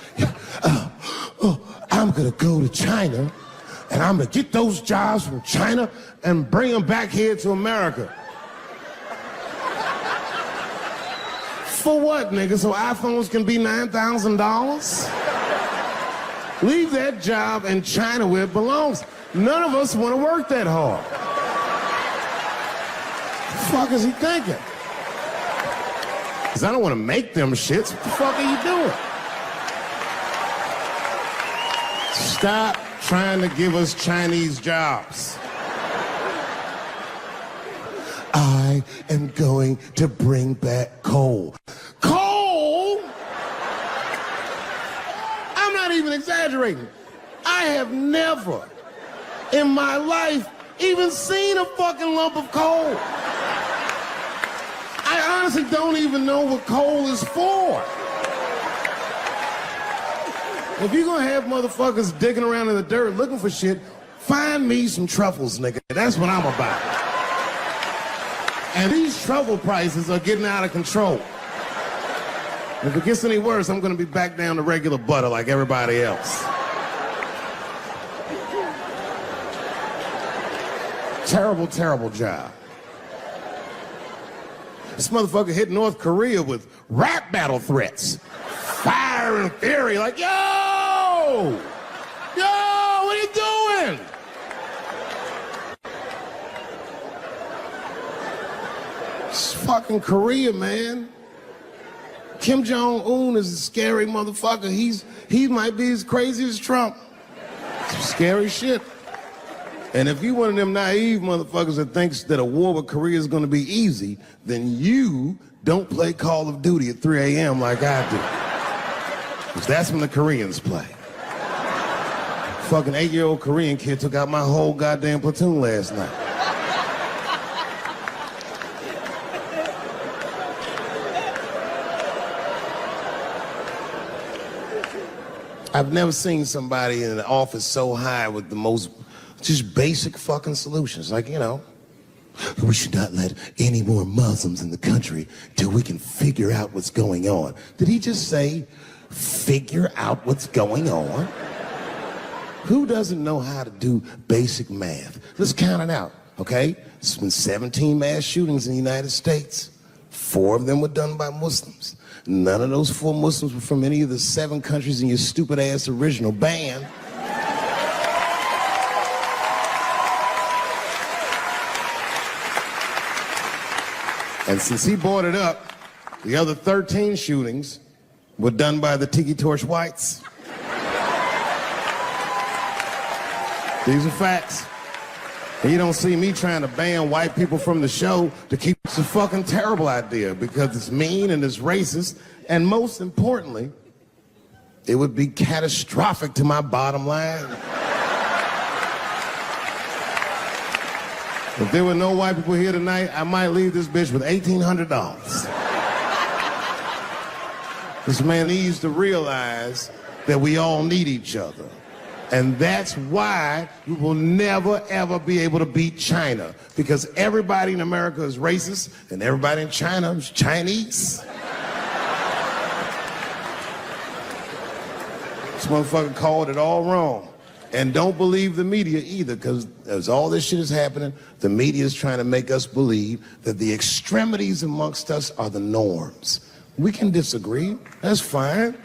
[SPEAKER 7] I'm gonna go to China, and I'm gonna get those jobs from China and bring them back here to America. For what, nigga? So iPhones can be $9,000? Leave that job in China where it belongs. None of us want to work that hard. What the fuck is he thinking? Because I don't want to make them shits. What the fuck are you doing? Stop trying to give us Chinese jobs. I am going to bring back coal. Coal? I'm not even exaggerating. I have never in my life even seen a fucking lump of coal. I honestly don't even know what coal is for. If you're gonna have motherfuckers digging around in the dirt looking for shit, find me some truffles, nigga. That's what I'm about. And these truffle prices are getting out of control. If it gets any worse, I'm gonna be back down to regular butter like everybody else. Terrible, terrible job. This motherfucker hit North Korea with rap battle threats. Fire and fury, like, yo! Yo, what are you doing? It's fucking Korea, man. Kim Jong-un is a scary motherfucker. He might be as crazy as Trump. Some scary shit. And if you one of them naive motherfuckers that thinks that a war with Korea is gonna be easy, then you don't play Call of Duty at 3 a.m. like I do. Because that's when the Koreans play. Fucking 8-year-old Korean kid took out my whole goddamn platoon last night. I've never seen somebody in an office so high with the most just basic fucking solutions. Like, you know, we should not let any more Muslims in the country till we can figure out what's going on. Did he just say, figure out what's going on? Who doesn't know how to do basic math? Let's count it out, okay? There's been 17 mass shootings in the United States.
[SPEAKER 1] 4 of them were done by Muslims. None of those 4 Muslims were from any of the 7 countries in your stupid ass original band. And since he brought it up, the other 13 shootings were done by the Tiki Torch Whites. These are facts. And you don't see me trying to ban white people from the show to keep it's a fucking terrible idea because it's mean and it's racist. And most importantly, it would be catastrophic to my bottom line. If there were no white people here tonight, I might leave this bitch with $1,800. This man needs to realize that we all need each other. And that's why we will never, ever be able to beat China. Because everybody in America is racist, and everybody in China is Chinese. This motherfucker called it all wrong. And don't believe the media either, because as all this shit is happening, the media is trying to make us believe that the extremities amongst us are the norms. We can disagree, that's fine.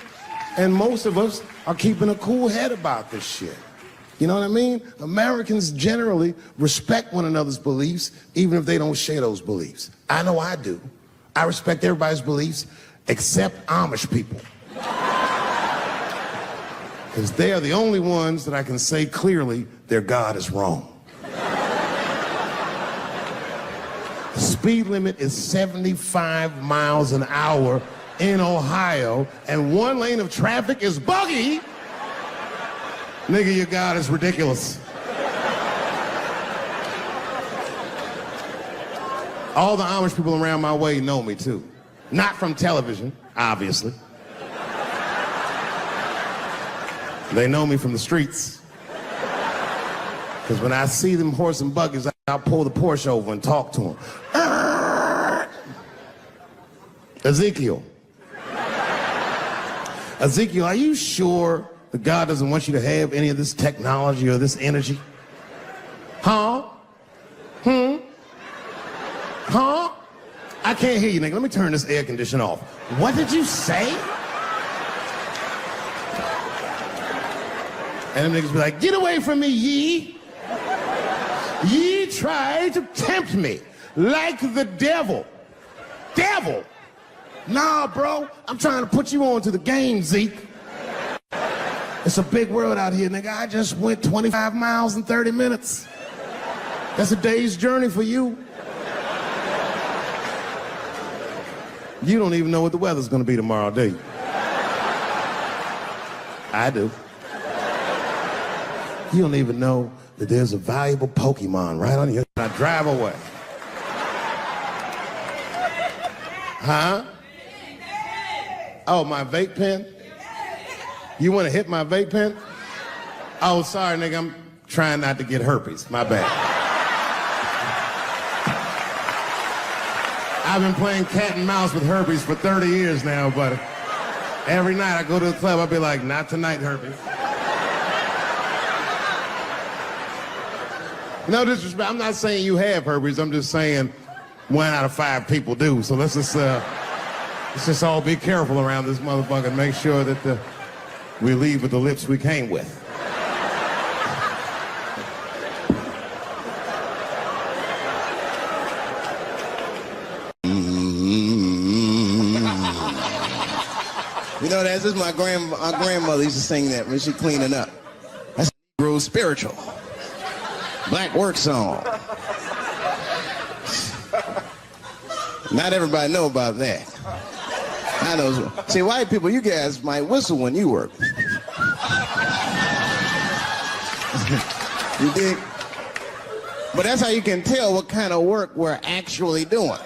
[SPEAKER 1] And most of us are keeping a cool head about this shit. You know what I mean? Americans generally respect one another's beliefs, even if they don't share those beliefs. I know I do. I respect everybody's beliefs except Amish people. Because they are the only ones that I can say clearly their God is wrong. The speed limit is 75 miles an hour in Ohio, and 1 lane of traffic is buggy. Nigga, your God is ridiculous. All the Amish people around my way know me too. Not from television, obviously. They know me from the streets. Because when I see them horse and buggies, I'll pull the Porsche over and talk to them. Ezekiel, are you sure that God doesn't want you to have any of this technology or this energy? Huh? Huh? I can't hear you, nigga. Let me turn this air conditioner off. What did you say? And them niggas be like, get away from me, ye. Ye tried to tempt me like the devil. Devil? Nah, bro, I'm trying to put you on to the game, Zeke. It's a big world out here, nigga. I just went 25 miles in 30 minutes. That's a day's journey for you. You don't even know what the weather's gonna be tomorrow, do you? I do. You don't even know that there's a valuable Pokemon right on your... I drive away. Huh? Oh, my vape pen? You want to hit my vape pen? Oh, sorry, nigga. I'm trying not to get herpes. My bad. I've been playing cat and mouse with herpes for 30 years now, but every night I go to the club, I'll be like, not tonight, herpes. No disrespect, I'm not saying you have herpes, I'm just saying 1 out of 5 people do. So let's just all be careful around this motherfucker and make sure that we leave with the lips we came with.
[SPEAKER 6] You know, that's just my grandmother used to sing that when she cleaning up. That's real spiritual. Black work song. Not everybody know about that. I know. See, white people, you guys might whistle when you work. You dig? But that's how you can tell what kind of work we're actually doing.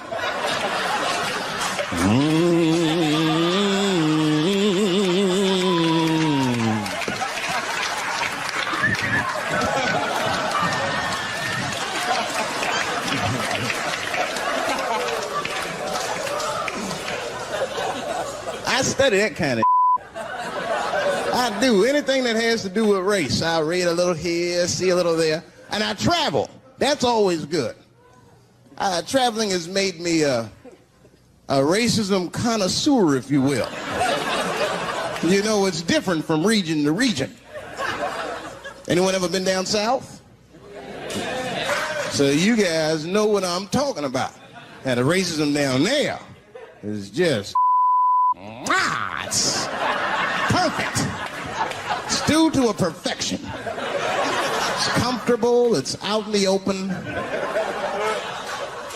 [SPEAKER 6] I study that kind of I do. Anything that has to do with race. I read a little here, see a little there. And I travel. That's always good. Traveling has made me
[SPEAKER 8] a racism connoisseur, if you will. You know, it's different from region to region. Anyone ever been down south? So you guys know what I'm talking about. And the racism down there is just, it's perfect. It's due to a perfection. It's comfortable, it's out in the open.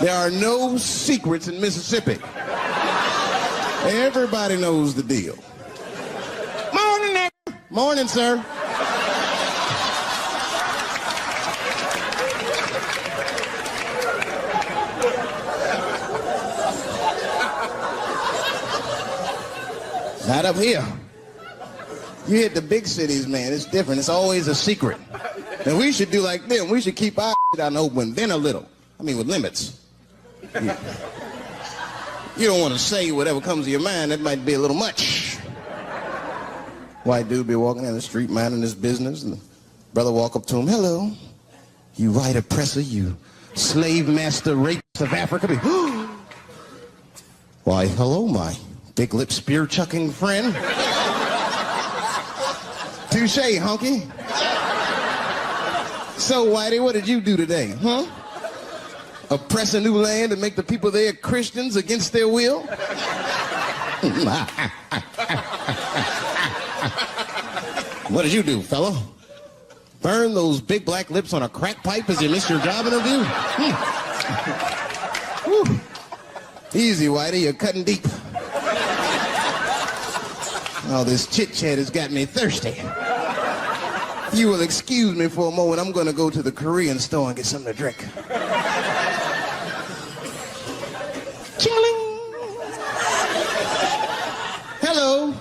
[SPEAKER 8] There are no secrets in Mississippi. Everybody knows the deal. Morning, nigga. Morning, sir. Not up here. You hit the big cities, man. It's different. It's always a secret. And we should do like them. We should keep our shit out in the open, then a little. I mean, with limits. Yeah. You don't want to say whatever comes to your mind. That might be a little much. White dude be walking down the street minding his business, and the brother walk up to him. Hello, you white oppressor, you slave master rapist of Africa. Why, hello, my big lip spear chucking friend. Touche, honky. So, Whitey, what did you do today, huh? Oppress a new land and make the people there Christians against their will? What did you do, fella? Burn those big black lips on a crack pipe as you miss your job interview? Easy, Whitey, you're cutting deep. Oh, this chit-chat has got me thirsty. If you will excuse me for a moment, I'm going to go to the Korean store and get something to drink. Chilling. Hello.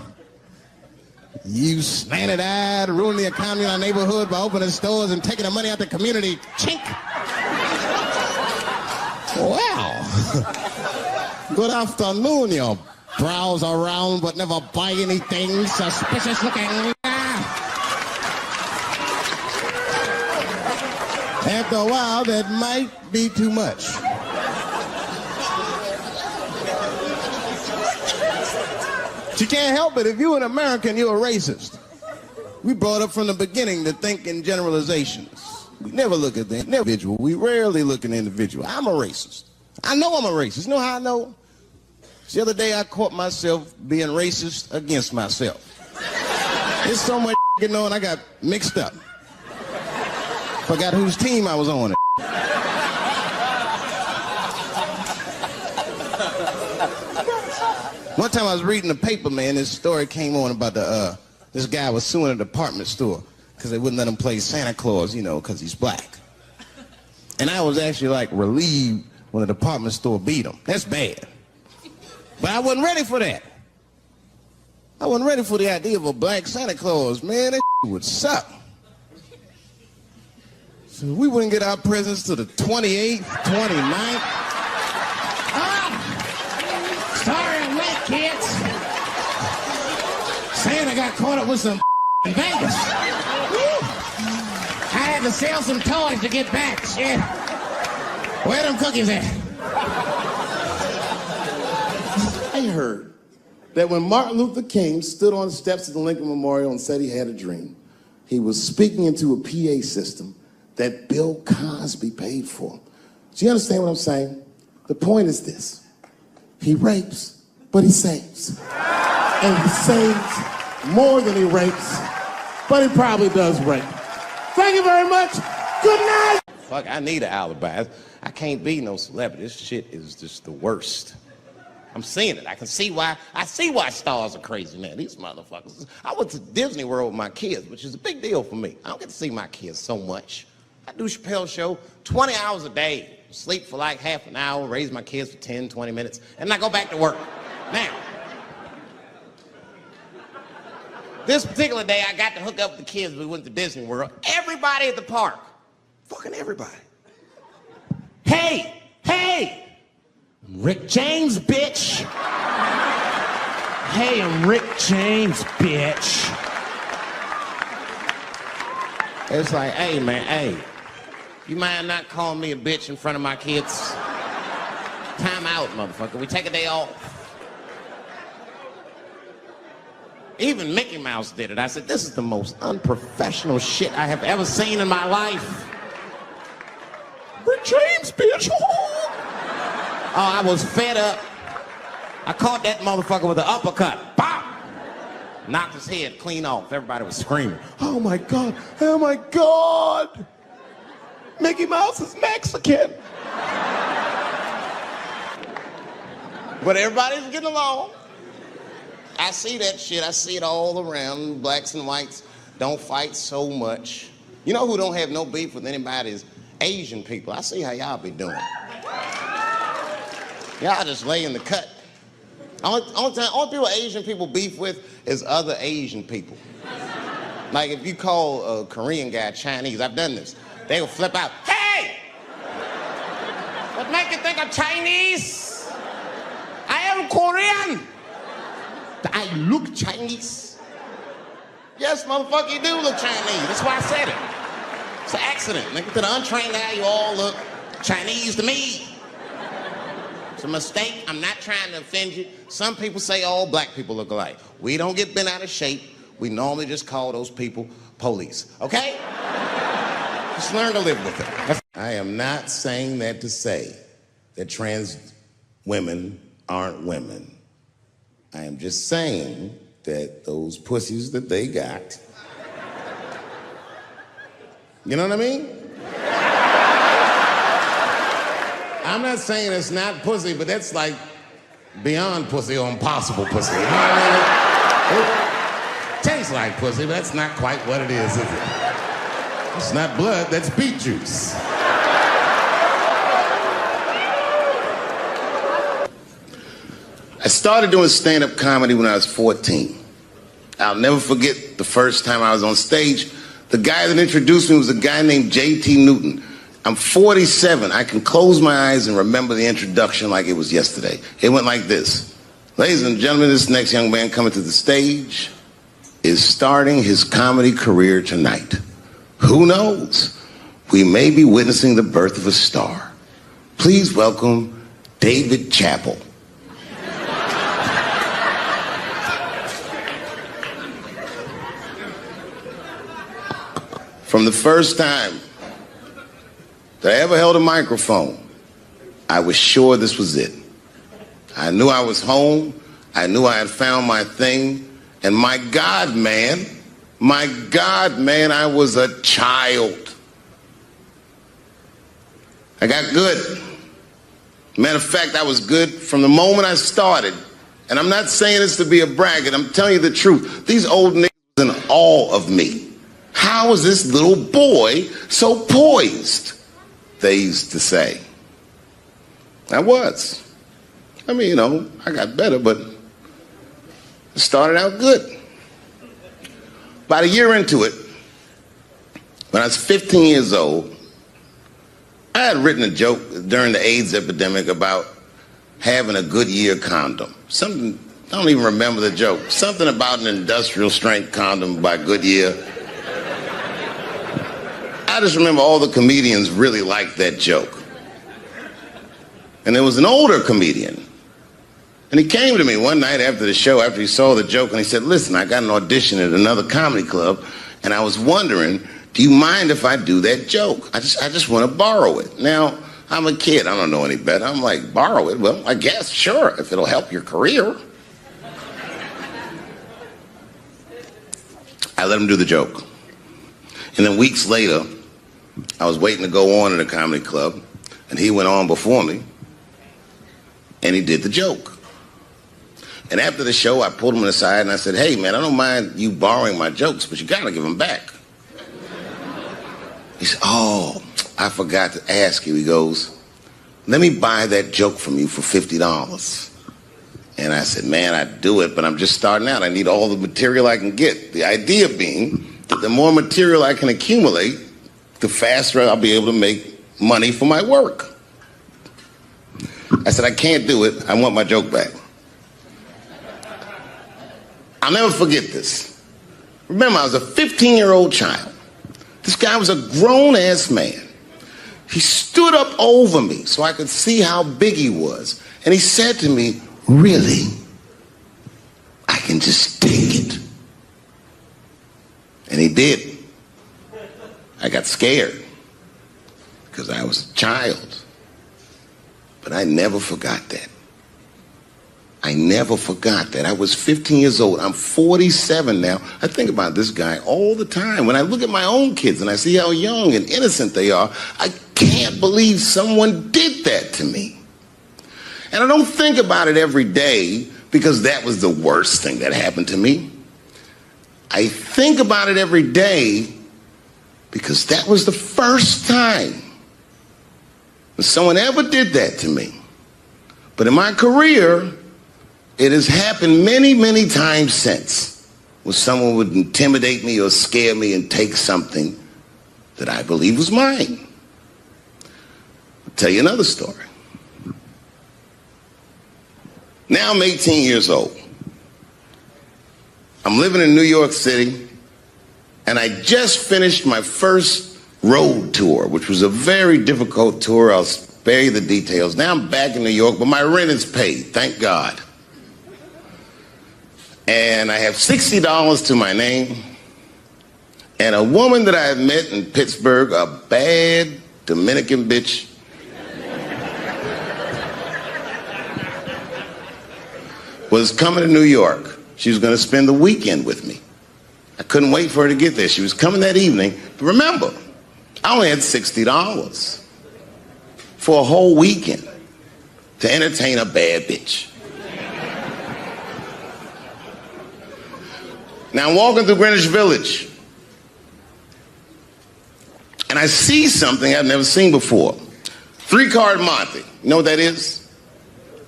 [SPEAKER 8] You slanted-eyed, ruining the economy in our neighborhood by opening stores and taking the money out the community. Chink. Wow. Good afternoon, you browse around but never buy anything suspicious looking. After a while, that might be too much. But you can't help it. If you're an American, you're a racist. We brought up from the beginning to think in generalizations. We never look at the individual. We rarely look at the individual. I'm a racist. I know I'm a racist. You know how I know? The other day I caught myself being racist against myself. There's so much going on, I got mixed up. Forgot whose team I was on. One time I was reading the paper, man, this story came on about this guy was suing a department store because they wouldn't let him play Santa Claus, you know, because he's black. And I was actually like relieved when the department store beat him. That's bad. But I wasn't ready for that. I wasn't ready for the idea of a black Santa Claus, man. That would suck. So we wouldn't get our presents to the 28th, 29th. Sorry I'm late, kids. Santa got caught up with some in Vegas. I had to sell some toys to get back, shit. Where them cookies at?
[SPEAKER 1] I heard that when Martin Luther King stood on the steps of the Lincoln Memorial and said he had a dream, he was speaking into a PA system that Bill Cosby paid for. Do you understand what I'm saying? The point is this. He rapes, but he saves. And he saves more than he rapes, but he probably does rape. Thank you very much. Good night.
[SPEAKER 8] Fuck, I need an alibi. I can't be no celebrity. This shit is just the worst. I'm seeing it. I see why stars are crazy, man. These motherfuckers. I went to Disney World with my kids, which is a big deal for me. I don't get to see my kids so much. I do Chappelle show 20 hours a day, sleep for like half an hour, raise my kids for 10, 20 minutes, and I go back to work. Now, this particular day, I got to hook up with the kids. We went to Disney World. Everybody at the park, fucking everybody. Hey, I'm Rick James, bitch. Hey, I'm Rick James, bitch. It's like, hey, man, hey. You mind not calling me a bitch in front of my kids? time out, motherfucker. We take a day off. Even Mickey Mouse did it. I said, this is the most unprofessional shit I have ever seen in my life. Rick James, bitch. Oh, I was fed up. I caught that motherfucker with an uppercut. Bop! Knocked his head clean off. Everybody was screaming. Oh my God, oh my God. Mickey Mouse is Mexican. But everybody's getting along. I see that shit. I see it all around. Blacks and whites don't fight so much. You know who don't have no beef with anybody is Asian people. I see how y'all be doing. Y'all just lay in the cut. Only people Asian people beef with is other Asian people. Like if you call a Korean guy Chinese, I've done this. They will flip out. Hey! What make you think I'm Chinese? I am Korean. I look Chinese. Yes, motherfucker, you do look Chinese. That's why I said it. It's an accident. Nigga, to the untrained eye, you all look Chinese to me. It's a mistake. I'm not trying to offend you. Some people say all black people look alike. We don't get bent out of shape. We normally just call those people police, okay? Just learn to live with it. I am not saying that to say that trans women aren't women. I am just saying that those pussies that they got, you know what I mean? I'm not saying it's not pussy, but that's like beyond pussy or impossible pussy. You know what I mean? It tastes like pussy, but that's not quite what it is it? It's not blood, that's beet juice. I started doing stand-up comedy when I was 14. I'll never forget the first time I was on stage. The guy that introduced me was a guy named J.T. Newton. I'm 47. I can close my eyes and remember the introduction like it was yesterday. It went like this. Ladies and gentlemen, this next young man coming to the stage is starting his comedy career tonight. Who knows? We may be witnessing the birth of a star. Please welcome Dave Chappelle. From the first time that I ever held a microphone, I was sure this was it. I knew I was home. I knew I had found my thing. And my God, man, I was a child. I got good. Matter of fact, I was good from the moment I started. And I'm not saying this to be a braggart. I'm telling you the truth. These old niggas was in awe of me. How is this little boy so poised? They used to say. I was. I mean, you know, I got better, but it started out good. About a year into it, when I was 15 years old, I had written a joke during the AIDS epidemic about having a Goodyear condom. Something, I don't even remember the joke. Something about an industrial strength condom by Goodyear. I just remember all the comedians really liked that joke. And there was an older comedian. And he came to me one night after the show, after he saw the joke, and he said, listen, I got an audition at another comedy club, and I was wondering, do you mind if I do that joke? I just want to borrow it. Now, I'm a kid. I don't know any better. I'm like, borrow it? Well, I guess, sure, if it'll help your career. I let him do the joke. And then weeks later, I was waiting to go on at a comedy club, and he went on before me, and he did the joke. And after the show, I pulled him aside and I said, hey, man, I don't mind you borrowing my jokes, but you gotta give them back. He said, oh, I forgot to ask you. He goes, let me buy that joke from you for $50. And I said, man, I'd do it, but I'm just starting out. I need all the material I can get. The idea being that the more material I can accumulate, the faster I'll be able to make money for my work. I said, I can't do it. I want my joke back. I'll never forget this. Remember, I was a 15-year-old child. This guy was a grown-ass man. He stood up
[SPEAKER 1] over me so I could see how big he was. And he said to me, really? I can just take it. And he did. I got scared because I was a child. But I never forgot that. I never forgot that. I was 15 years old. I'm 47 now. I think about this guy all the time. When I look at my own kids and I see how young and innocent they are, I can't believe someone did that to me. And I don't think about it every day because that was the worst thing that happened to me. I think about it every day because that was the first time that someone ever did that to me. But in my career, it has happened many, many times since, when someone would intimidate me or scare me and take something that I believe was mine. I'll tell you another story. Now I'm 18 years old. I'm living in New York City, and I just finished my first road tour, which was a very difficult tour. I'll spare you the details. Now I'm back in New York, but my rent is paid, thank God. And I have $60 to my name, and a woman that I had met in Pittsburgh, a bad Dominican bitch, was coming to New York. She was going to spend the weekend with me. I couldn't wait for her to get there. She was coming that evening. But remember, I only had $60 for a whole weekend to entertain a bad bitch. Now I'm walking through Greenwich Village, and I see something I've never seen before. 3-card Monte. You know what that is?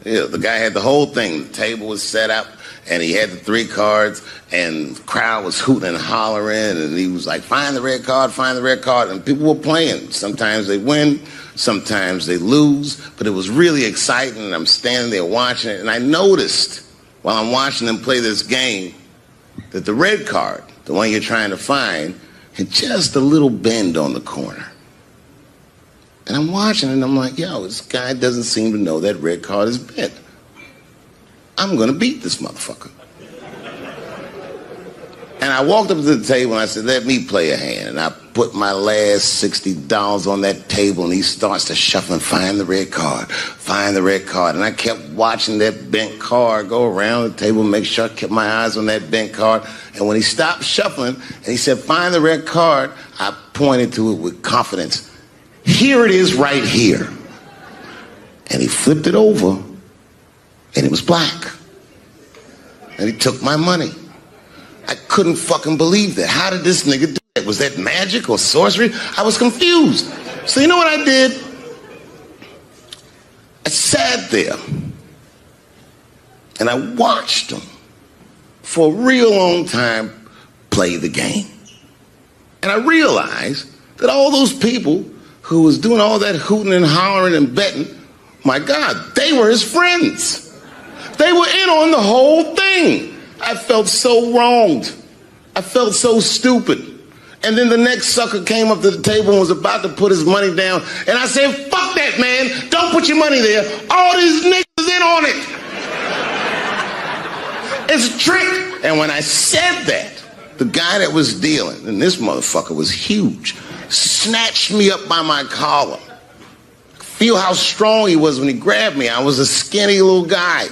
[SPEAKER 1] Yeah, the guy had the whole thing. The table was set up, and he had the 3 cards, and the crowd was hooting and hollering, and he was like, find the red card, find the red card, and people were playing. Sometimes they win, sometimes they lose, but it was really exciting, and I'm standing there watching it, and I noticed while I'm watching them play this game that the red card, the one you're trying to find, had just a little bend on the corner. And I'm watching it, and I'm like, yo, this guy doesn't seem to know that red card is bent. I'm going to beat this motherfucker. And I walked up to the table, and I said, let me play a hand. And I put my last $60 on that table, and he starts to shuffle and find the red card, find the red card. And I kept watching that bent card go around the table, make sure I kept my eyes on that bent card. And when he stopped shuffling, and he said, find the red card, I pointed to it with confidence. Here it is right here. And he flipped it over, and it was black. And he took my money. I couldn't fucking believe that. How did this nigga do that? Was that magic or sorcery? I was confused. So you know what I did? I sat there and I watched him for a real long time play the game. And I realized that all those people who was doing all that hooting and hollering and betting, my God, they were his friends. They were in on the whole thing. I felt so wronged. I felt so stupid. And then the next sucker came up to the table and was about to put his money down. And I said, fuck that, man. Don't put your money there. All these niggas in on it. It's a trick. And when I said that, the guy that was dealing, and this motherfucker was huge, snatched me up by my collar. Feel how strong he was when he grabbed me. I was a skinny little guy.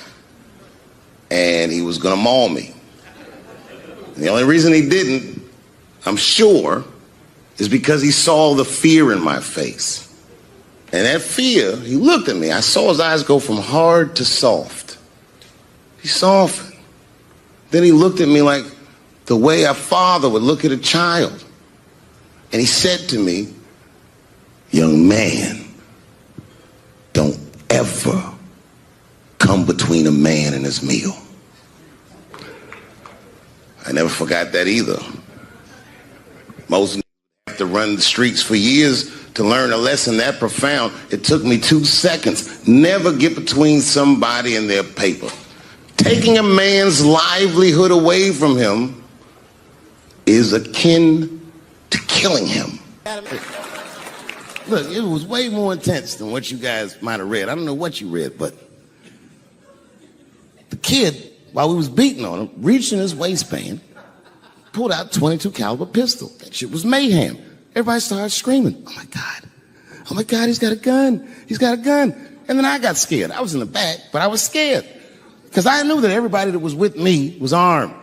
[SPEAKER 1] And he was gonna maul me. And the only reason he didn't, I'm sure, is because he saw the fear in my face. And that fear, he looked at me. I saw his eyes go from hard to soft. He softened. Then he looked at me like the way a father would look at a child. And he said to me, young man, don't ever come between a man and his meal. I never forgot that either. Most have to run the streets for years to learn a lesson that profound. It took me 2 seconds. Never get between somebody and their paper. Taking a man's livelihood away from him is akin to killing him.
[SPEAKER 6] Look, it was way more intense than what you guys might have read. I don't know what you read, but the kid, while we was beating on him, reached in his waistband, pulled out a .22 caliber pistol. That shit was mayhem. Everybody started screaming, oh my God, he's got a gun. He's got a gun. And then I got scared. I was in the back, but I was scared. Because I knew that everybody that was with me was armed.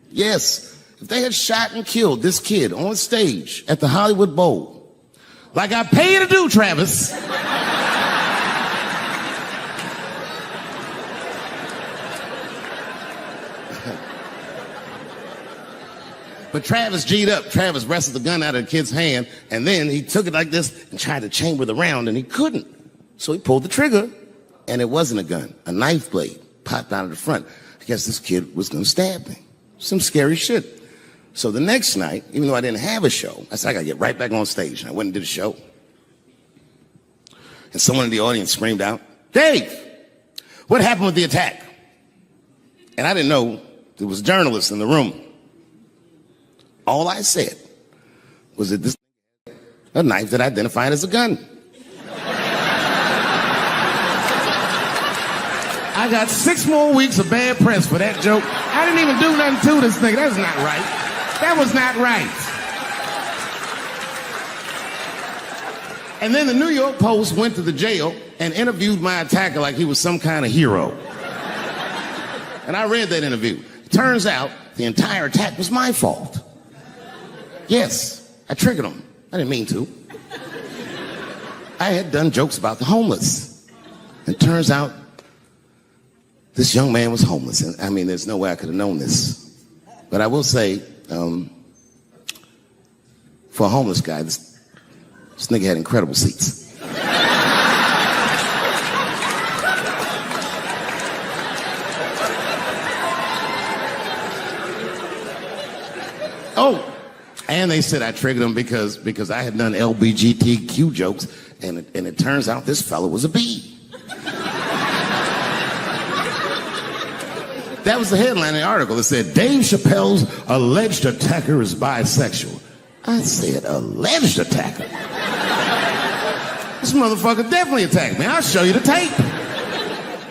[SPEAKER 6] Yes, if they had shot and killed this kid on stage at the Hollywood Bowl, like I pay you to do, Travis. But Travis G'd up. Travis wrestled the gun out of the kid's hand, and then he took it like this and tried to chamber the round, and he couldn't. So he pulled the trigger, and it wasn't a gun. A knife blade popped out of the front. I guess this kid was going to stab me. Some scary shit. So the next night, even though I didn't have a show, I said, I got to get right back on stage. And I went and did a show. And someone in the audience screamed out, Dave, what happened with the attack? And I didn't know there was journalists in the room. All I said was that this a knife that identified as a gun. I got 6 more weeks of bad press for that joke. I didn't even do nothing to this nigga. That's not right. That was not right. And then the New York Post went to the jail and interviewed my attacker like he was some kind of hero. And I read that interview. It turns out the entire attack was my fault. Yes, I triggered him. I didn't mean to. I had done jokes about the homeless. It turns out this young man was homeless. And I mean, there's no way I could have known this. But I will say, for a homeless guy, this nigga had incredible seats. Oh, and they said I triggered him because I had done LBGTQ jokes, and it turns out this fellow was a bee. That was the headline in the article. It said, Dave Chappelle's alleged attacker is bisexual. I said, alleged attacker? This motherfucker definitely attacked me. I'll show you the tape.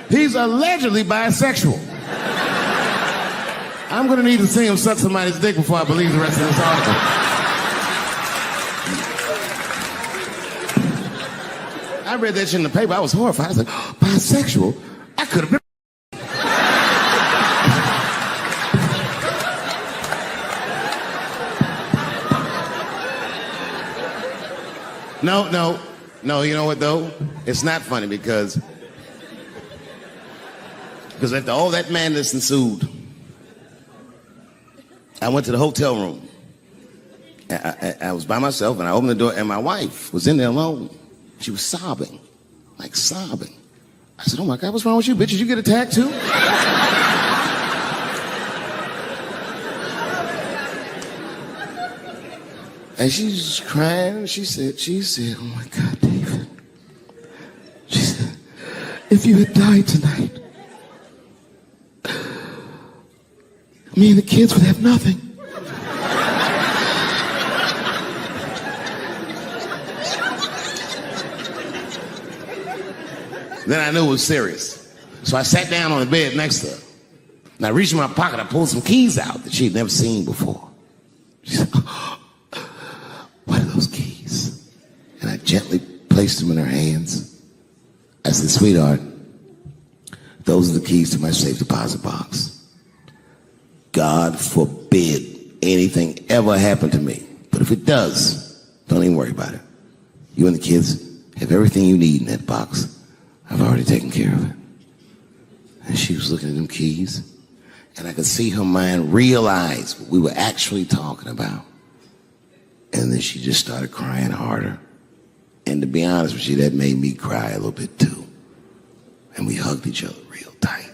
[SPEAKER 6] He's allegedly bisexual. I'm going to need to see him suck somebody's dick before I believe the rest of this article. I read that shit in the paper. I was horrified. I was like, oh, bisexual? I could have been. No, you know what though? It's not funny because after all that madness ensued, I went to the hotel room. I was by myself and I opened the door and my wife was in there alone. She was sobbing, like sobbing. I said, oh my God, what's wrong with you, bitch? Did you get attacked too? And she's crying. She said, oh my God, David. She said, if you had died tonight, me and the kids would have nothing. Then I knew it was serious. So I sat down on the bed next to her. And I reached in my pocket, I pulled some keys out that she'd never seen before. She said, what are those keys? And I gently placed them in her hands. I said, sweetheart, those are the keys to my safe deposit box. God forbid anything ever happen to me. But if it does, don't even worry about it. You and the kids have everything you need in that box. I've already taken care of it. And she was looking at them keys, and I could see her mind realize what we were actually talking about. And then she just started crying harder. And to be honest with you, that made me cry a little bit too. And we hugged each other real tight.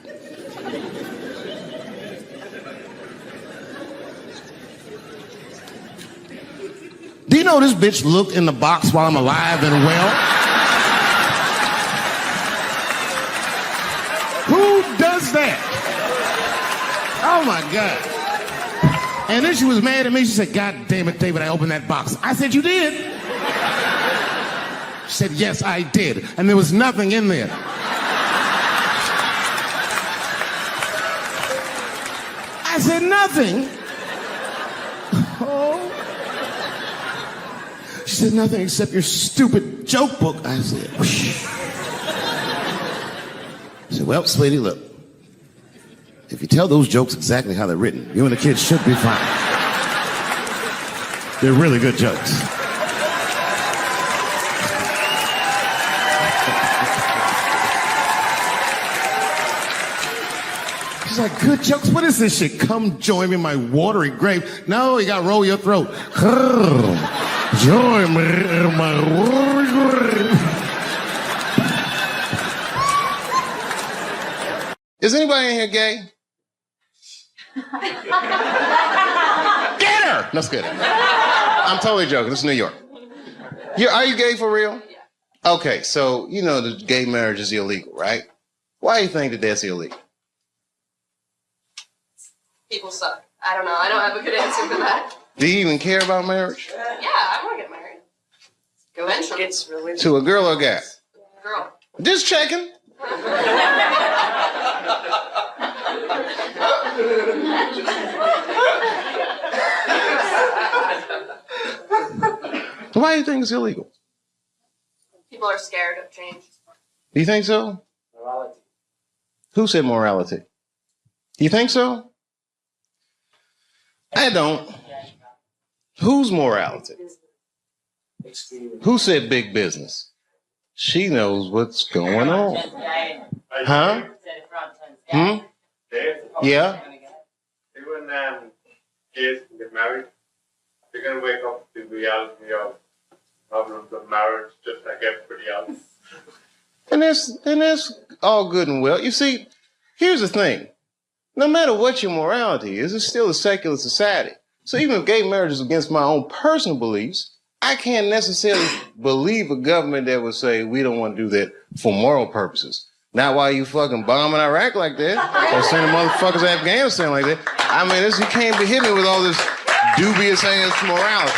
[SPEAKER 6] Do you know this bitch looked in the box while I'm alive and well? Who does that? Oh my God. And then she was mad at me. She said, God damn it, David, I opened that box. I said, you did?
[SPEAKER 9] She said, yes, I did. And there was nothing in there. I said, nothing? Oh. She said, nothing except your stupid joke book. I said, whoosh. I said, well, sweetie, look. If you tell those jokes exactly how they're written, you and the kids should be fine. They're really good jokes. She's like, good jokes? What is this shit? Come join me in my watery grave. No, you gotta roll your throat. Join me in my watery grave. Is anybody in here gay? Get her! No, just kidding. I'm totally joking. This is New York. Are you gay for real? Yeah. Okay, so you know the gay marriage is illegal, right? Why do you think that that's illegal?
[SPEAKER 10] People suck. I don't know. I don't have a good answer for that.
[SPEAKER 9] Do you even care about marriage?
[SPEAKER 10] Yeah, I want to get married. Go ahead. It's really
[SPEAKER 9] To a girl or a guy?
[SPEAKER 10] girl.
[SPEAKER 9] Just checking. Why do you think it's illegal?
[SPEAKER 10] People are scared of change.
[SPEAKER 9] Do you think so?
[SPEAKER 5] Morality.
[SPEAKER 9] Who said morality? Do you think so? I don't. Whose morality? Who said big business? She knows what's going on. Huh? Hmm? Yeah?
[SPEAKER 11] Even gays can get married. You're going to wake up to the reality of problems of marriage just like everybody else.
[SPEAKER 9] And that's all good and well. You see, here's the thing. No matter what your morality is, it's still a secular society. So even if gay marriage is against my own personal beliefs, I can't necessarily believe a government that would say we don't want to do that for moral purposes. Not while you fucking bombing Iraq like that, or sending motherfuckers to Afghanistan like that. I mean, you can't be hitting me with all this dubious ass morality.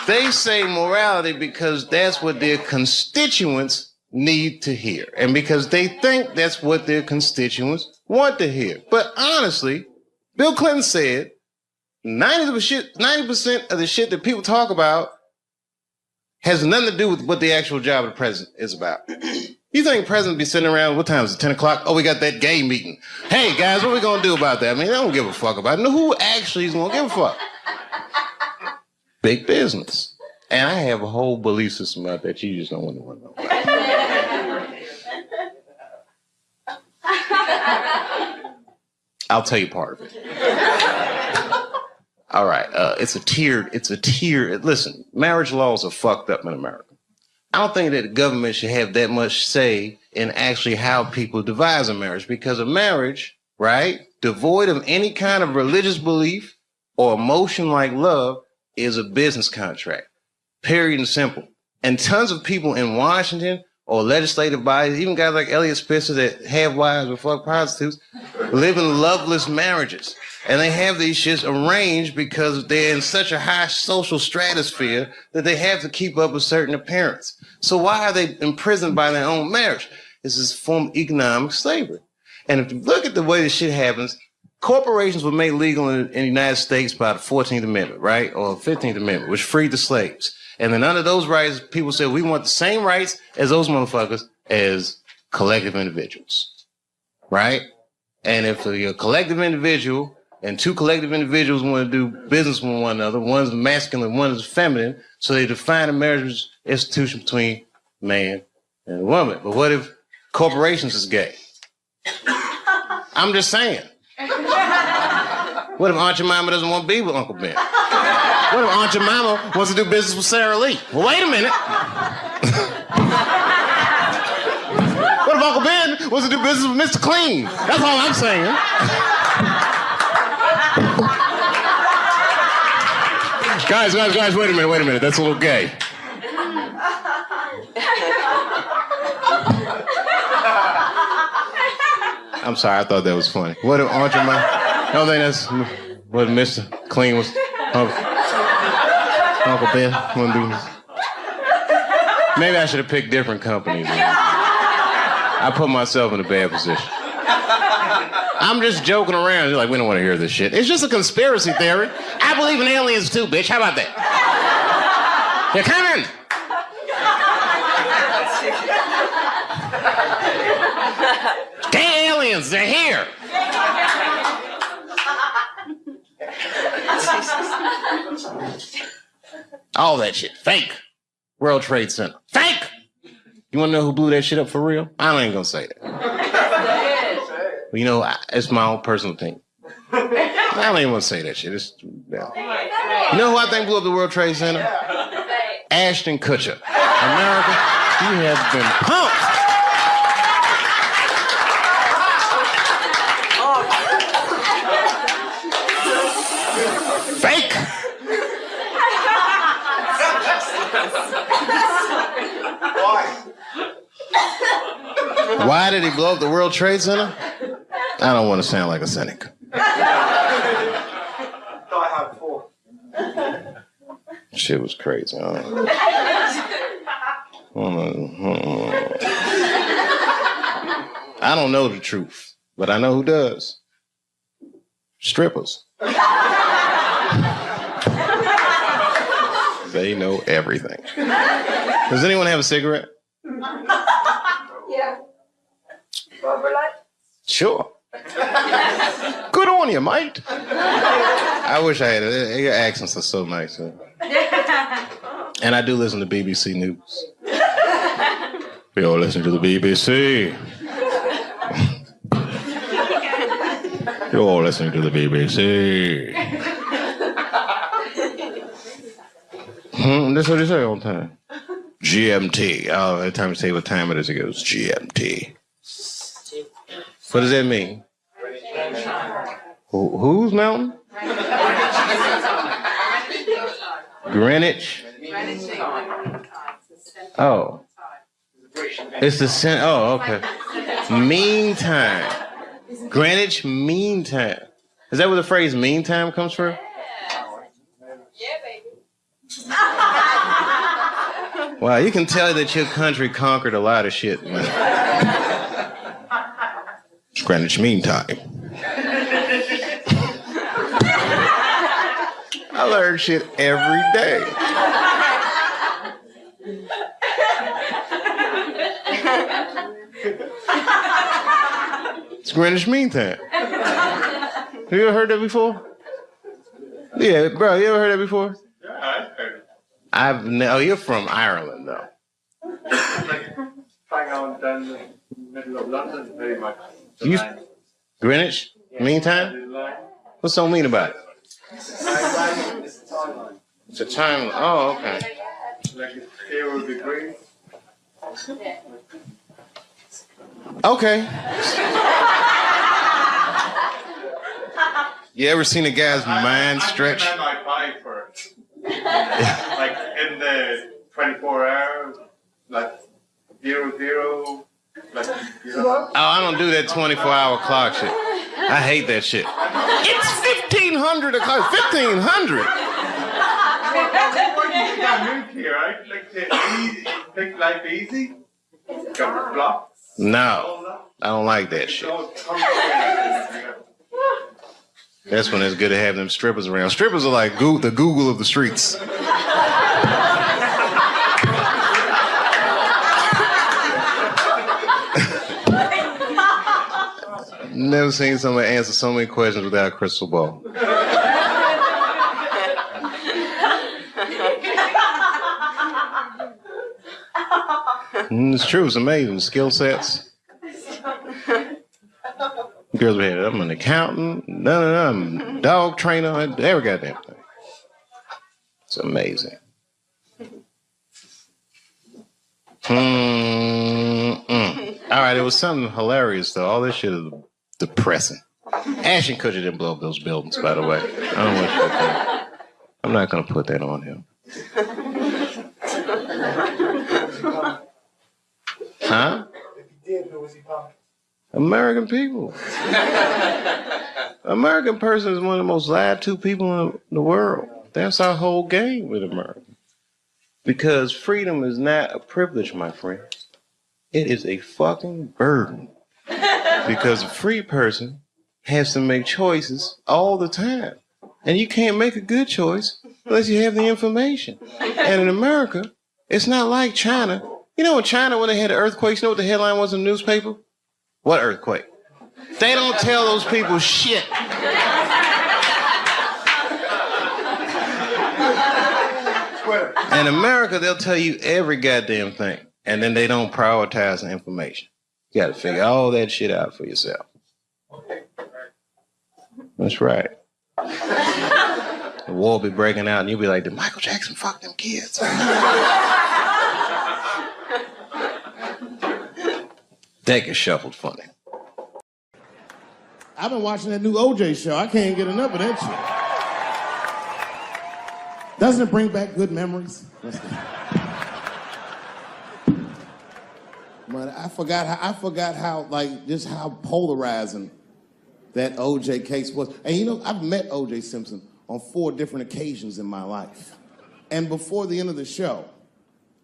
[SPEAKER 9] They say morality because that's what their constituents need to hear. And because they think that's what their constituents want to hear. But honestly, Bill Clinton said 90% of the shit that people talk about has nothing to do with what the actual job of the president is about. You think the president be sitting around, what time is it, 10 o'clock? Oh, we got that gay meeting. Hey, guys, what are we going to do about that? I mean, they don't give a fuck about it. No, who actually is going to give a fuck? Big business. And I have a whole belief system out there that you just don't want to know about. I'll tell you part of it. All right, it's a tiered, listen, marriage laws are fucked up in America. I don't think that the government should have that much say in actually how people devise a marriage, because a marriage, right, devoid of any kind of religious belief or emotion like love is a business contract, period and simple. And tons of people in Washington or legislative bodies, even guys like Elliot Spitzer that have wives or fuck prostitutes, live in loveless marriages. And they have these shits arranged because they're in such a high social stratosphere that they have to keep up a certain appearance. So why are they imprisoned by their own marriage? This is a form of economic slavery. And if you look at the way this shit happens, corporations were made legal in the United States by the 14th Amendment, right? Or 15th Amendment, which freed the slaves. And then under those rights, people said, we want the same rights as those motherfuckers as collective individuals, right? And if you're a collective individual and two collective individuals want to do business with one another, one's masculine, one is feminine, so they define a marriage institution between man and woman. But what if corporations is gay? I'm just saying. What if Aunt Jemima doesn't want to be with Uncle Ben? What if Aunt Jemima wants to do business with Sarah Lee? Well, wait a minute. What if Uncle Ben wants to do business with Mr. Clean? That's all I'm saying. Guys, wait a minute. That's a little gay. I'm sorry, I thought that was funny. What if Aunt Jemima? I don't think that's what Mr. Clean was. Uncle Ben want to do. Maybe I should have picked different companies. I put myself in a bad position. I'm just joking around. You're like, we don't want to hear this shit. It's just a conspiracy theory. I believe in aliens too, bitch. How about that? They're coming. Gay aliens, they're here. All that shit, fake. World Trade Center, fake. You want to know who blew that shit up for real? I ain't gonna say that. You know, it's my own personal thing. I don't even want to say that shit. Yeah. You know who I think blew up the World Trade Center? Ashton Kutcher. America, you have been pumped. Fake. Why did he blow up the World Trade Center? I don't want to sound like a cynic. Shit was crazy. I don't know the truth, but I know who does. Strippers. They know everything. Does anyone have a cigarette?
[SPEAKER 10] Yeah.
[SPEAKER 9] Sure. Good on you, mate. I wish I had it. Your accents are so nice. Huh? And I do listen to BBC News. We all listen to the BBC. You're all listening to the BBC. That's what they say all the time. GMT. Oh, every time you say what time it is, it goes GMT. What does that mean? Whose mountain? Greenwich? Oh. It's the center. Oh, okay. Meantime. Greenwich Mean Time. Is that where the phrase mean time comes from?
[SPEAKER 10] Yeah, baby.
[SPEAKER 9] Wow, you can tell that your country conquered a lot of shit, man. Greenwich Mean Time. I learn shit every day. It's Greenwich Mean Time. Have you ever heard that before? Yeah, bro, you ever heard that before?
[SPEAKER 11] Yeah, I've heard it.
[SPEAKER 9] Oh, you're from Ireland, though.
[SPEAKER 11] Like, hang on down the middle of London, very much.
[SPEAKER 9] Greenwich Mean Time? What's so mean about it?
[SPEAKER 11] It's a timeline.
[SPEAKER 9] It's a time. Oh, okay.
[SPEAKER 11] Like it's 0 degrees.
[SPEAKER 9] Okay. You ever seen a guy's mind stretch?
[SPEAKER 11] I might buy for it. Like in the 24 hours, like 0, like, you know.
[SPEAKER 9] Oh, I don't do that 24-hour clock shit. I hate that shit. It's 1500 o'clock. 1500.
[SPEAKER 11] Here, right? Like to take life easy. Got the blocks.
[SPEAKER 9] No, I don't like that shit. That's when it's good to have them strippers around. Strippers are like the Google of the streets. Never seen somebody answer so many questions without a crystal ball. It's true. It's amazing. Skill sets. Girls be here. I'm an accountant. No. I'm a dog trainer. Every goddamn thing. It's amazing. All right, it was something hilarious though. All this shit is depressing. Ashton Kutcher didn't blow up those buildings, by the way. I don't want you to think. I'm not gonna put that on him. Huh?
[SPEAKER 11] If he did, who was he pumping?
[SPEAKER 9] American people. American person is one of the most lied to people in the world. That's our whole game with America. Because freedom is not a privilege, my friend. It is a fucking burden. Because a free person has to make choices all the time. And you can't make a good choice unless you have the information. And in America, it's not like China. You know in China when they had the earthquakes, you know what the headline was in the newspaper? What earthquake? They don't tell those people shit. In America, they'll tell you every goddamn thing. And then they don't prioritize the information. You gotta figure all that shit out for yourself. That's right. The war will be breaking out and you'll be like, did Michael Jackson fuck them kids? That gets shuffled funny.
[SPEAKER 1] I've been watching that new OJ show. I can't get enough of that shit. Doesn't it bring back good memories? But I forgot how like just how polarizing that OJ case was. And you know, I've met OJ Simpson on 4 different occasions in my life. And before the end of the show,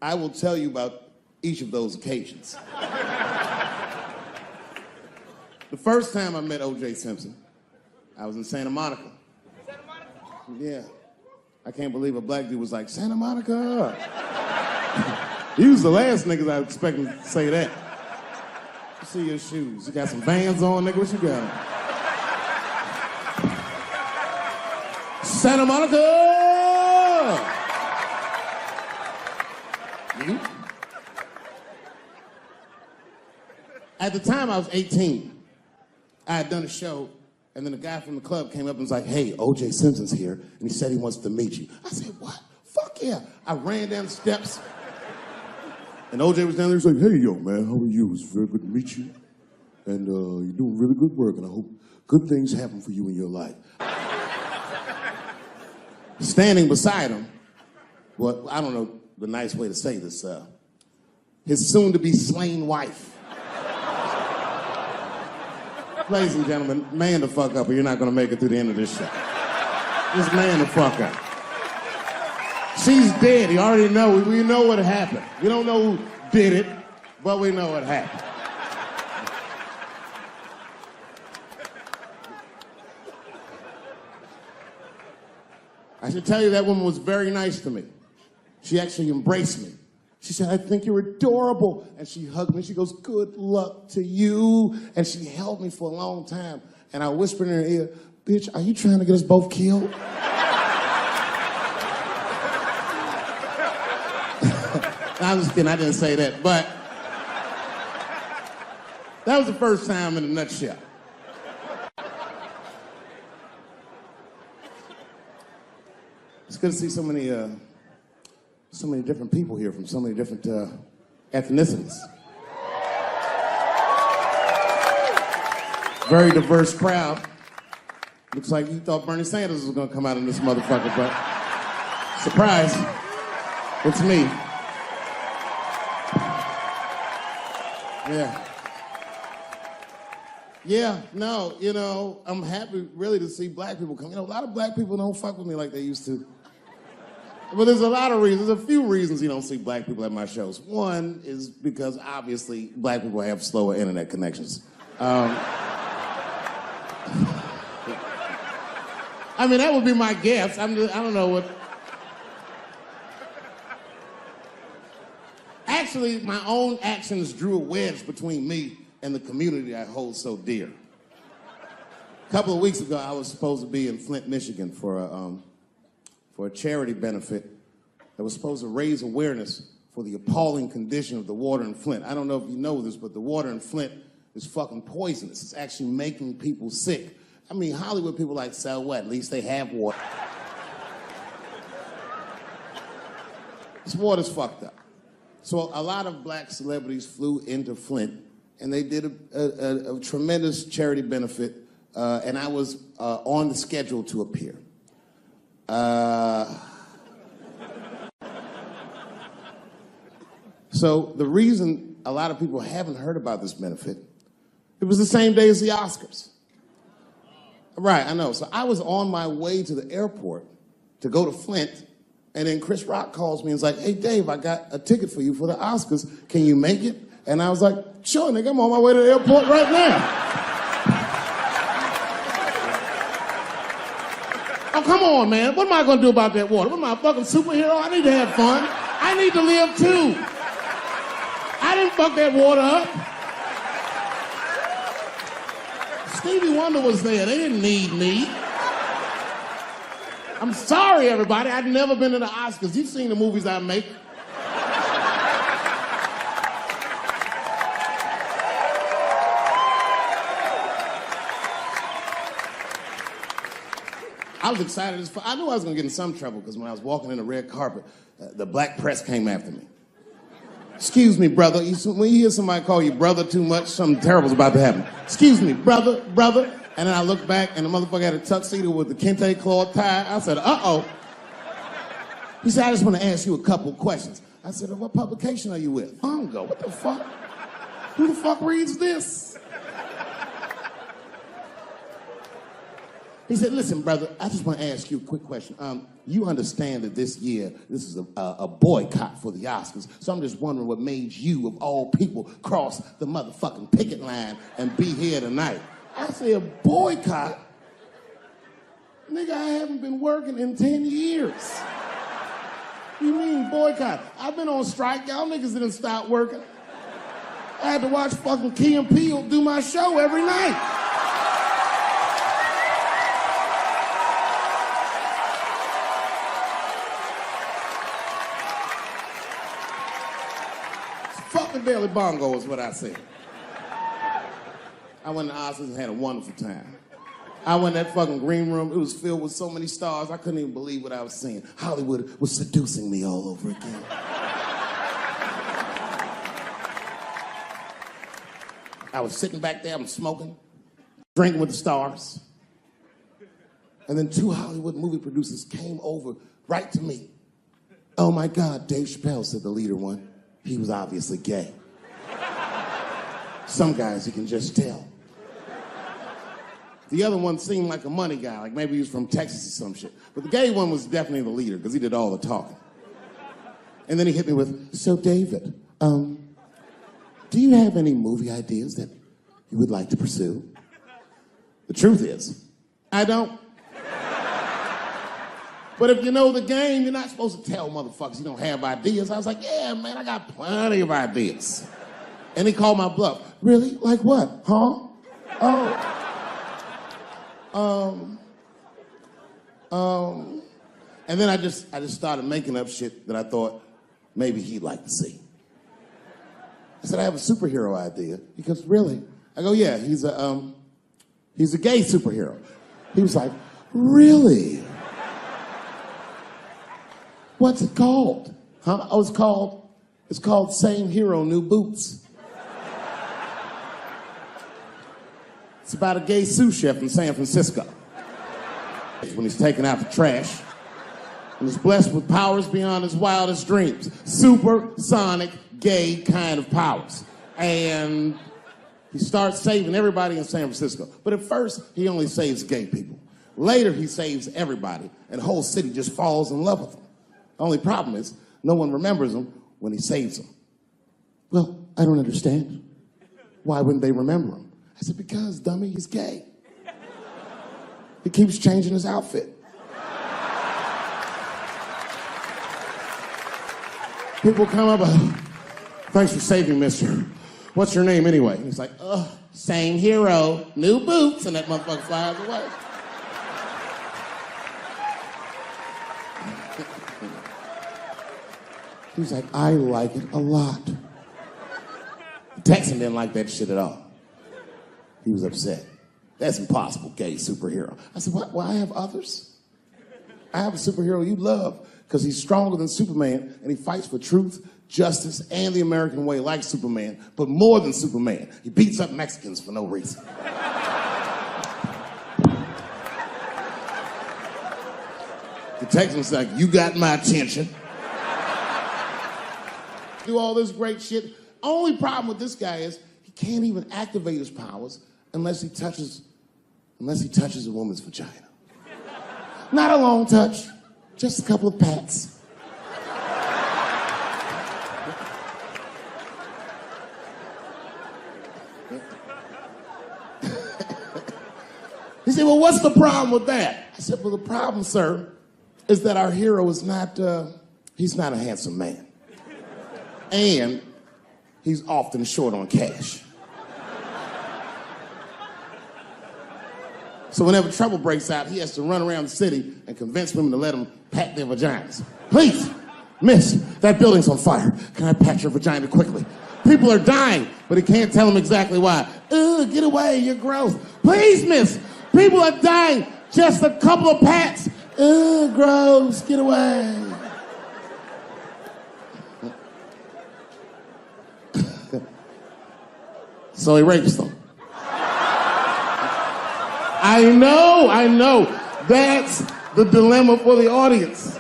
[SPEAKER 1] I will tell you about each of those occasions. The first time I met O.J. Simpson, I was in Santa Monica. Santa Monica? Yeah. I can't believe a black dude was like, Santa Monica. He was the last niggas I was expecting to say that. Let's see your shoes. You got some Vans on, nigga? What you got on? Santa Monica! Mm-hmm. At the time, I was 18. I had done a show, and then a guy from the club came up and was like, hey, O.J. Simpson's here, and he said he wants to meet you. I said, what? Fuck yeah. I ran down the steps, and O.J. was down there. He was like, hey, yo, man, how are you? It's very good to meet you, and you're doing really good work, and I hope good things happen for you in your life. Standing beside him, well, I don't know the nice way to say this, his soon-to-be slain wife. Ladies and gentlemen, man the fuck up or you're not gonna make it through the end of this show. Just man the fuck up. She's dead, you already know, we know what happened. We don't know who did it, but we know what happened. I should tell you that woman was very nice to me. She actually embraced me. She said, I think you're adorable. And she hugged me. She goes, good luck to you. And she held me for a long time. And I whispered in her ear, bitch, are you trying to get us both killed? I was kidding. I didn't say that. But that was the first time in a nutshell. It's good to see so many different people here from so many different ethnicities. Very diverse crowd. Looks like you thought Bernie Sanders was gonna come out in this motherfucker, but surprise, it's me. Yeah, no, you know, I'm happy really to see black people come. You know, a lot of black people don't fuck with me like they used to. But there's a lot of reasons, a few reasons you don't see black people at my shows. One is because obviously black people have slower internet connections. I mean, that would be my guess. I don't know what. Actually, my own actions drew a wedge between me and the community I hold so dear. A couple of weeks ago, I was supposed to be in Flint, Michigan for a charity benefit that was supposed to raise awareness for the appalling condition of the water in Flint. I don't know if you know this, but the water in Flint is fucking poisonous. It's actually making people sick. I mean, Hollywood people like, so what? At least they have water. This water's fucked up. So a lot of black celebrities flew into Flint, and they did a tremendous charity benefit, and I was on the schedule to appear. So the reason a lot of people haven't heard about this benefit, it was the same day as the Oscars. Right, I know. So I was on my way to the airport to go to Flint And then Chris Rock calls me and is like, hey, Dave, I got a ticket for you for the Oscars. Can you make it? And I was like, sure, nigga, I'm on my way to the airport right now. Oh, come on, man. What am I going to do about that water? What am I, a fucking superhero? I need to have fun. I need to live, too. I didn't fuck that water up. Stevie Wonder was there. They didn't need me. I'm sorry, everybody. I've never been to the Oscars. You've seen the movies I make. I was excited as fuck. I knew I was going to get in some trouble because when I was walking in the red carpet, the black press came after me. Excuse me, brother. When you hear somebody call you brother too much, something terrible's about to happen. Excuse me, brother. And then I looked back and the motherfucker had a tuxedo with the kente cloth tie. I said, uh-oh. He said, I just want to ask you a couple questions. I said, what publication are you with? Bongo, what the fuck? Who the fuck reads this? He said, listen, brother, I just want to ask you a quick question. You understand that this year, this is a boycott for the Oscars, so I'm just wondering what made you, of all people, cross the motherfucking picket line and be here tonight. I said, boycott? Nigga, I haven't been working in 10 years. What do you mean boycott? I've been on strike. Y'all niggas didn't stop working. I had to watch fucking Key and Peele do my show every night. Fucking Barely Bongo is what I said. I went to Oscars and had a wonderful time. I went in that fucking green room. It was filled with so many stars, I couldn't even believe what I was seeing. Hollywood was seducing me all over again. I was sitting back there, I'm smoking, drinking with the stars. And then 2 Hollywood movie producers came over right to me. Oh my God, Dave Chappelle, said the leader one. He was obviously gay. Some guys you can just tell. The other one seemed like a money guy, like maybe he was from Texas or some shit. But the gay one was definitely the leader because he did all the talking. And then he hit me with, so David, do you have any movie ideas that you would like to pursue? The truth is, I don't. But if you know the game, you're not supposed to tell motherfuckers you don't have ideas. I was like, yeah, man, I got plenty of ideas. And he called my bluff. Really? Like what? Huh? And then I just started making up shit that I thought maybe he'd like to see. I said, I have a superhero idea. He goes, really? I go, yeah, he's a gay superhero. He was like, really? What's it called? Huh? Oh, it's called Same Hero, New Boots. It's about a gay sous chef in San Francisco. When he's taking out the trash, and he's blessed with powers beyond his wildest dreams. Supersonic, gay kind of powers. And he starts saving everybody in San Francisco. But at first, he only saves gay people. Later, he saves everybody, and the whole city just falls in love with him. The only problem is, no one remembers him when he saves them. Well, I don't understand. Why wouldn't they remember him? I said, because, dummy, he's gay. He keeps changing his outfit. People come up, thanks for saving, mister. What's your name anyway? And he's like, same hero, new boots, and that motherfucker flies away. He's like, I like it a lot. The Texan didn't like that shit at all. He was upset. That's impossible, gay superhero. I said, well, I have others. I have a superhero you love because he's stronger than Superman and he fights for truth, justice, and the American way like Superman, but more than Superman. He beats up Mexicans for no reason. The Texan's like, you got my attention. Do all this great shit. Only problem with this guy is he can't even activate his powers unless he touches a woman's vagina. Not a long touch, just a couple of pats. He said, well, what's the problem with that? I said, well, the problem, sir, is that our hero is not, he's not a handsome man. And he's often short on cash. So whenever trouble breaks out, he has to run around the city and convince women to let him pat their vaginas. Please, miss, that building's on fire. Can I pat your vagina quickly? People are dying, but he can't tell them exactly why. Ugh, get away, you're gross. Please, miss, people are dying. Just a couple of pats. Ugh, gross, get away. So he rapes them. I know. That's the dilemma for the audience.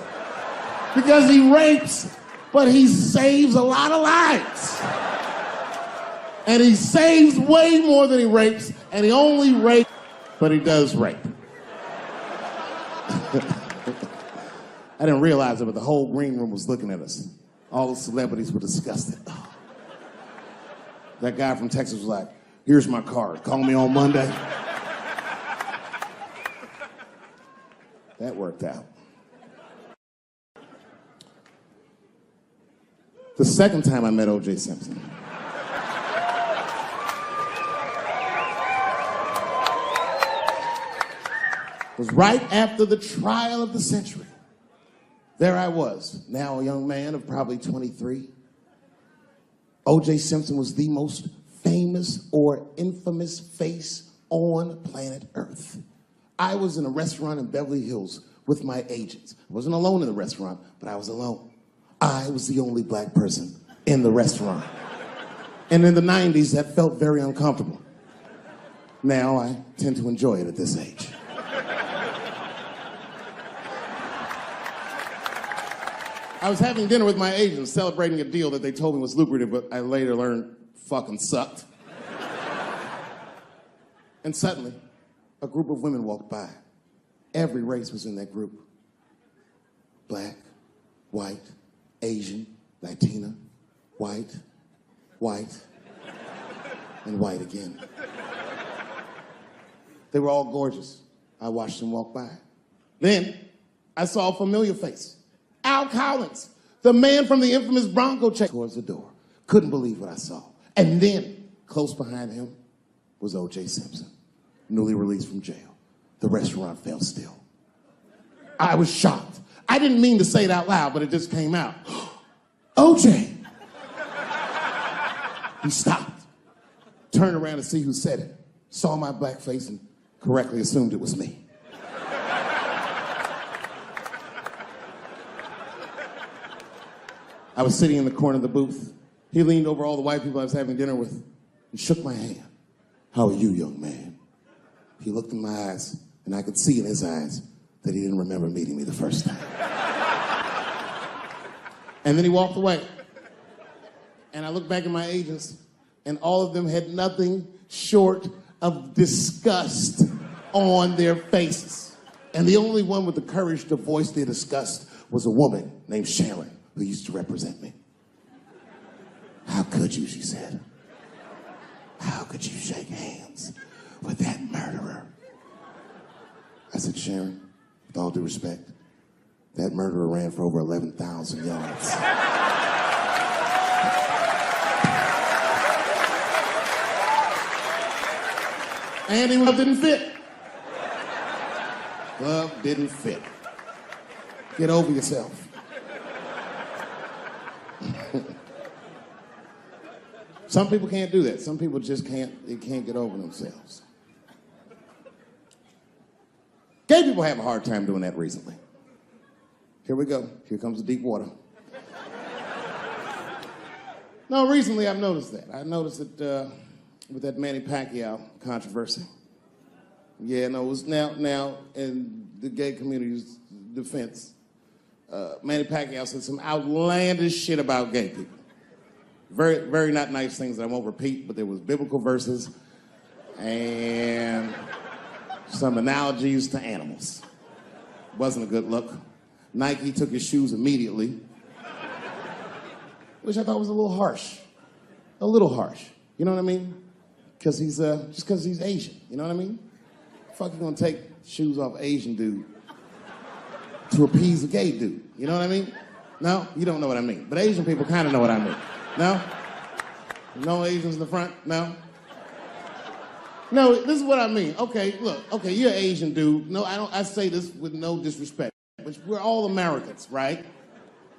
[SPEAKER 1] Because he rapes, but he saves a lot of lives. And he saves way more than he rapes, and he only rapes, but he does rape. I didn't realize it, but the whole green room was looking at us. All the celebrities were disgusted. Oh. That guy from Texas was like, here's my card, call me on Monday. That worked out. The second time I met O.J. Simpson, was right after the trial of the century. There I was, now a young man of probably 23. O.J. Simpson was the most famous or infamous face on planet Earth. I was in a restaurant in Beverly Hills with my agents. I wasn't alone in the restaurant, but I was alone. I was the only black person in the restaurant. And in the 90s, that felt very uncomfortable. Now I tend to enjoy it at this age. I was having dinner with my agents, celebrating a deal that they told me was lucrative, but I later learned fucking sucked. And suddenly, a group of women walked by. Every race was in that group. Black, white, Asian, Latina, white, and white again. They were all gorgeous. I watched them walk by. Then, I saw a familiar face. Al Collins, the man from the infamous Bronco check, towards the door. Couldn't believe what I saw. And then, close behind him, was O.J. Simpson, newly released from jail. The restaurant fell still. I was shocked. I didn't mean to say it out loud, but it just came out. O.J. He stopped, turned around to see who said it, saw my black face, and correctly assumed it was me. I was sitting in the corner of the booth. He leaned over all the white people I was having dinner with and shook my hand. How are you, young man? He looked in my eyes, and I could see in his eyes that he didn't remember meeting me the first time. And then he walked away. And I looked back at my agents, and all of them had nothing short of disgust on their faces. And the only one with the courage to voice their disgust was a woman named Sharon, who used to represent me. How could you, she said. How could you shake hands with that murderer? I said, Sharon, with all due respect, that murderer ran for over 11,000 yards. And his glove didn't fit. Glove didn't fit. Get over yourself. Some people can't do that. Some people just can't get over themselves. Gay people have a hard time doing that recently. Here we go. Here comes the deep water. No, recently I've noticed that. I noticed it with that Manny Pacquiao controversy. Yeah, no, it was now in the gay community's defense. Manny Pacquiao said some outlandish shit about gay people. Very, very not nice things that I won't repeat, but there was biblical verses and some analogies to animals. Wasn't a good look. Nike took his shoes immediately, which I thought was a little harsh. A little harsh. You know what I mean? Because he's just because he's Asian. You know what I mean?
[SPEAKER 6] fuck you gonna take shoes off Asian dude to appease a gay dude? You know what I mean? No? You don't know what I mean. But Asian people kind of know what I mean. No? No Asians in the front? No? No, this is what I mean. Okay, look. Okay, you're an Asian dude. No, I say this with no disrespect. But we're all Americans, right?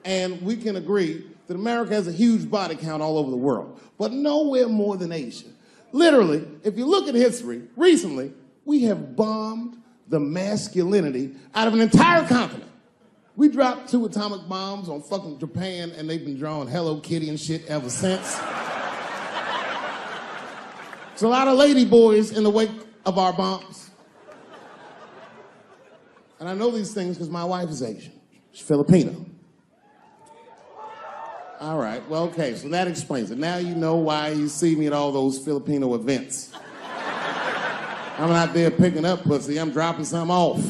[SPEAKER 6] And we can agree that America has a huge body count all over the world, but nowhere more than Asia. Literally, if you look at history, recently, we have bombed the masculinity out of an entire continent. We dropped 2 atomic bombs on fucking Japan, and they've been drawing Hello Kitty and shit ever since. There's a lot of lady boys in the wake of our bombs. And I know these things because my wife is Asian. She's Filipino. All right, well, okay, so that explains it. Now you know why you see me at all those Filipino events. I'm not there picking up pussy, I'm dropping some off.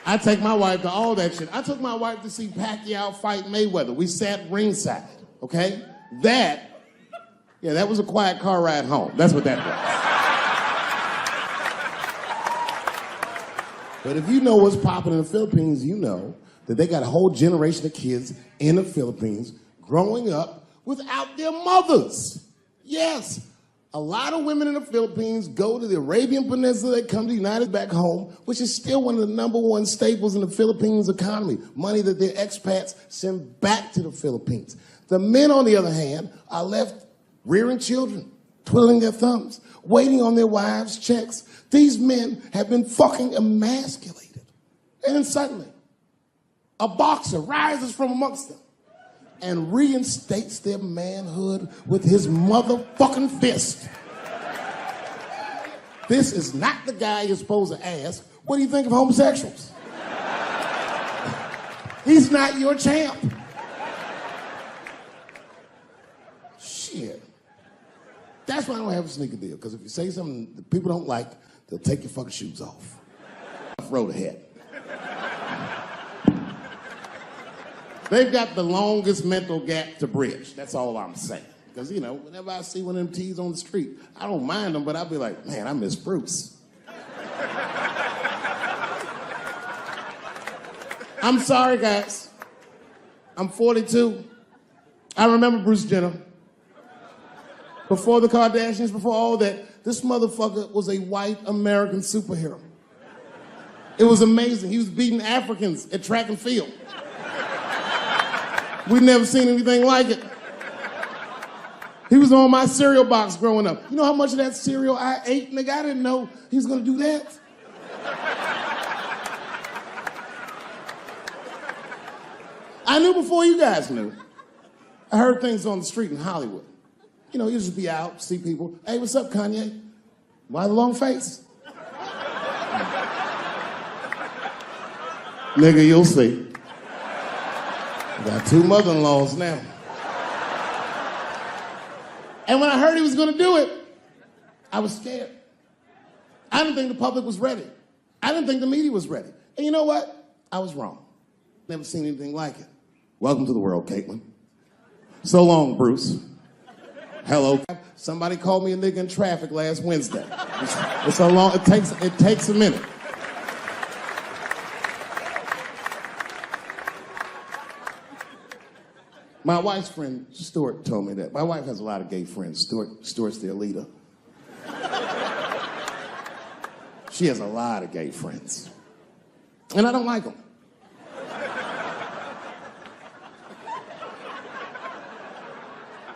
[SPEAKER 6] I take my wife to all that shit. I took my wife to see Pacquiao fight Mayweather. We sat ringside, okay? That was a quiet car ride home. That's what that was. But if you know what's popping in the Philippines, you know that they got a whole generation of kids in the Philippines growing up without their mothers. Yes, a lot of women in the Philippines go to the Arabian Peninsula, they come to the United back home, which is still one of the #1 staples in the Philippines economy, money that their expats send back to the Philippines. The men, on the other hand, are left rearing children, twiddling their thumbs, waiting on their wives' checks. These men have been fucking emasculated. And then suddenly, a boxer rises from amongst them and reinstates their manhood with his motherfucking fist. This is not the guy you're supposed to ask, what do you think of homosexuals? He's not your champ. Shit. That's why I don't have a sneaker deal, because if you say something that people don't like, they'll take your fucking shoes off. Road ahead. They've got the longest mental gap to bridge. That's all I'm saying. Because, you know, whenever I see one of them T's on the street, I don't mind them, but I'll be like, man, I miss Bruce. I'm sorry, guys. I'm 42. I remember Bruce Jenner. Before the Kardashians, before all that, this motherfucker was a white American superhero. It was amazing. He was beating Africans at track and field. We'd never seen anything like it. He was on my cereal box growing up. You know how much of that cereal I ate, nigga? I didn't know he was gonna do that. I knew before you guys knew. I heard things on the street in Hollywood. You know, you just be out, see people. Hey, what's up, Kanye? Why the long face? Nigga, you'll see. I got 2 mother-in-laws now. And when I heard he was gonna do it, I was scared. I didn't think the public was ready. I didn't think the media was ready. And you know what? I was wrong. Never seen anything like it. Welcome to the world, Caitlin. So long, Bruce. Hello. Somebody called me a nigga in traffic last Wednesday. It's so long, it takes a minute. My wife's friend, Stuart, told me that. My wife has a lot of gay friends. Stuart's their leader. She has a lot of gay friends. And I don't like them.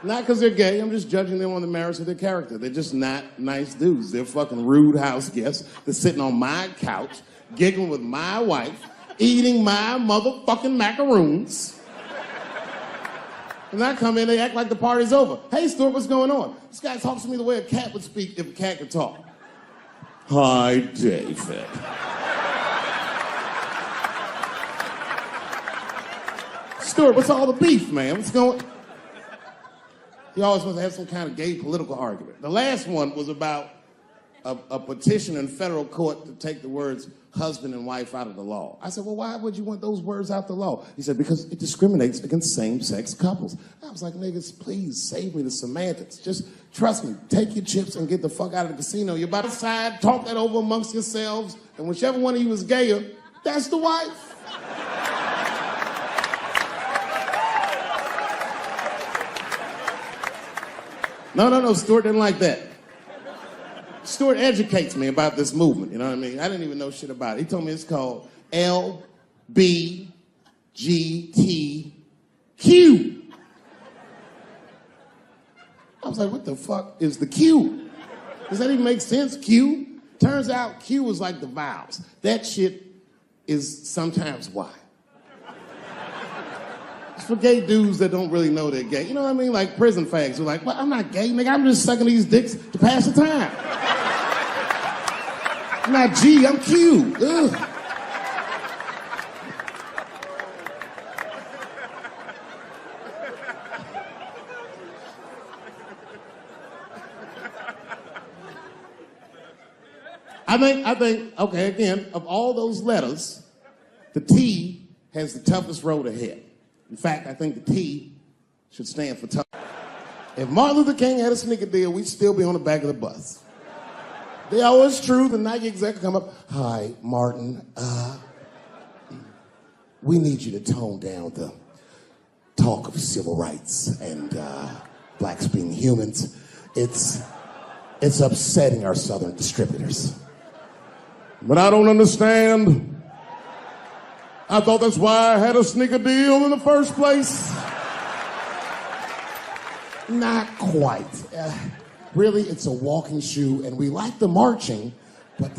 [SPEAKER 6] Not because they're gay, I'm just judging them on the merits of their character. They're just not nice dudes. They're fucking rude house guests. They're sitting on my couch, giggling with my wife, eating my motherfucking macaroons. And I come in, they act like the party's over. Hey, Stuart, what's going on? This guy talks to me the way a cat would speak if a cat could talk. Hi, David. Stuart, what's all the beef, man? What's going on? He always wants to have some kind of gay political argument. The last one was about
[SPEAKER 1] a petition in federal court to take the words husband and wife out of the law. I said, well, why would you want those words out the law? He said, because it discriminates against same-sex couples. I was like, niggas, please save me the semantics. Just trust me, take your chips and get the fuck out of the casino. You're about to decide, talk that over amongst yourselves, and whichever one of you is gayer, that's the wife. No, Stuart didn't like that. Stuart educates me about this movement, you know what I mean? I didn't even know shit about it. He told me it's called LBGTQ. I was like, what the fuck is the Q? Does that even make sense, Q? Turns out Q was like the vowels. That shit is sometimes Y. It's for gay dudes that don't really know they're gay. You know what I mean? Like prison fags who are like, well, I'm not gay, nigga. I'm just sucking these dicks to pass the time. I'm not G, I'm Q. Ugh. I think, okay, again, of all those letters, the T has the toughest road ahead. In fact, I think the T should stand for tough. If Martin Luther King had a sneaker deal, we'd still be on the back of the bus. They always true, the Nike exec come up, hi, Martin, we need you to tone down the talk of civil rights and blacks being humans. It's upsetting our southern distributors. But I don't understand. I thought that's why I had a sneaker deal in the first place. Not quite. Really, it's a walking shoe, and we like the marching, but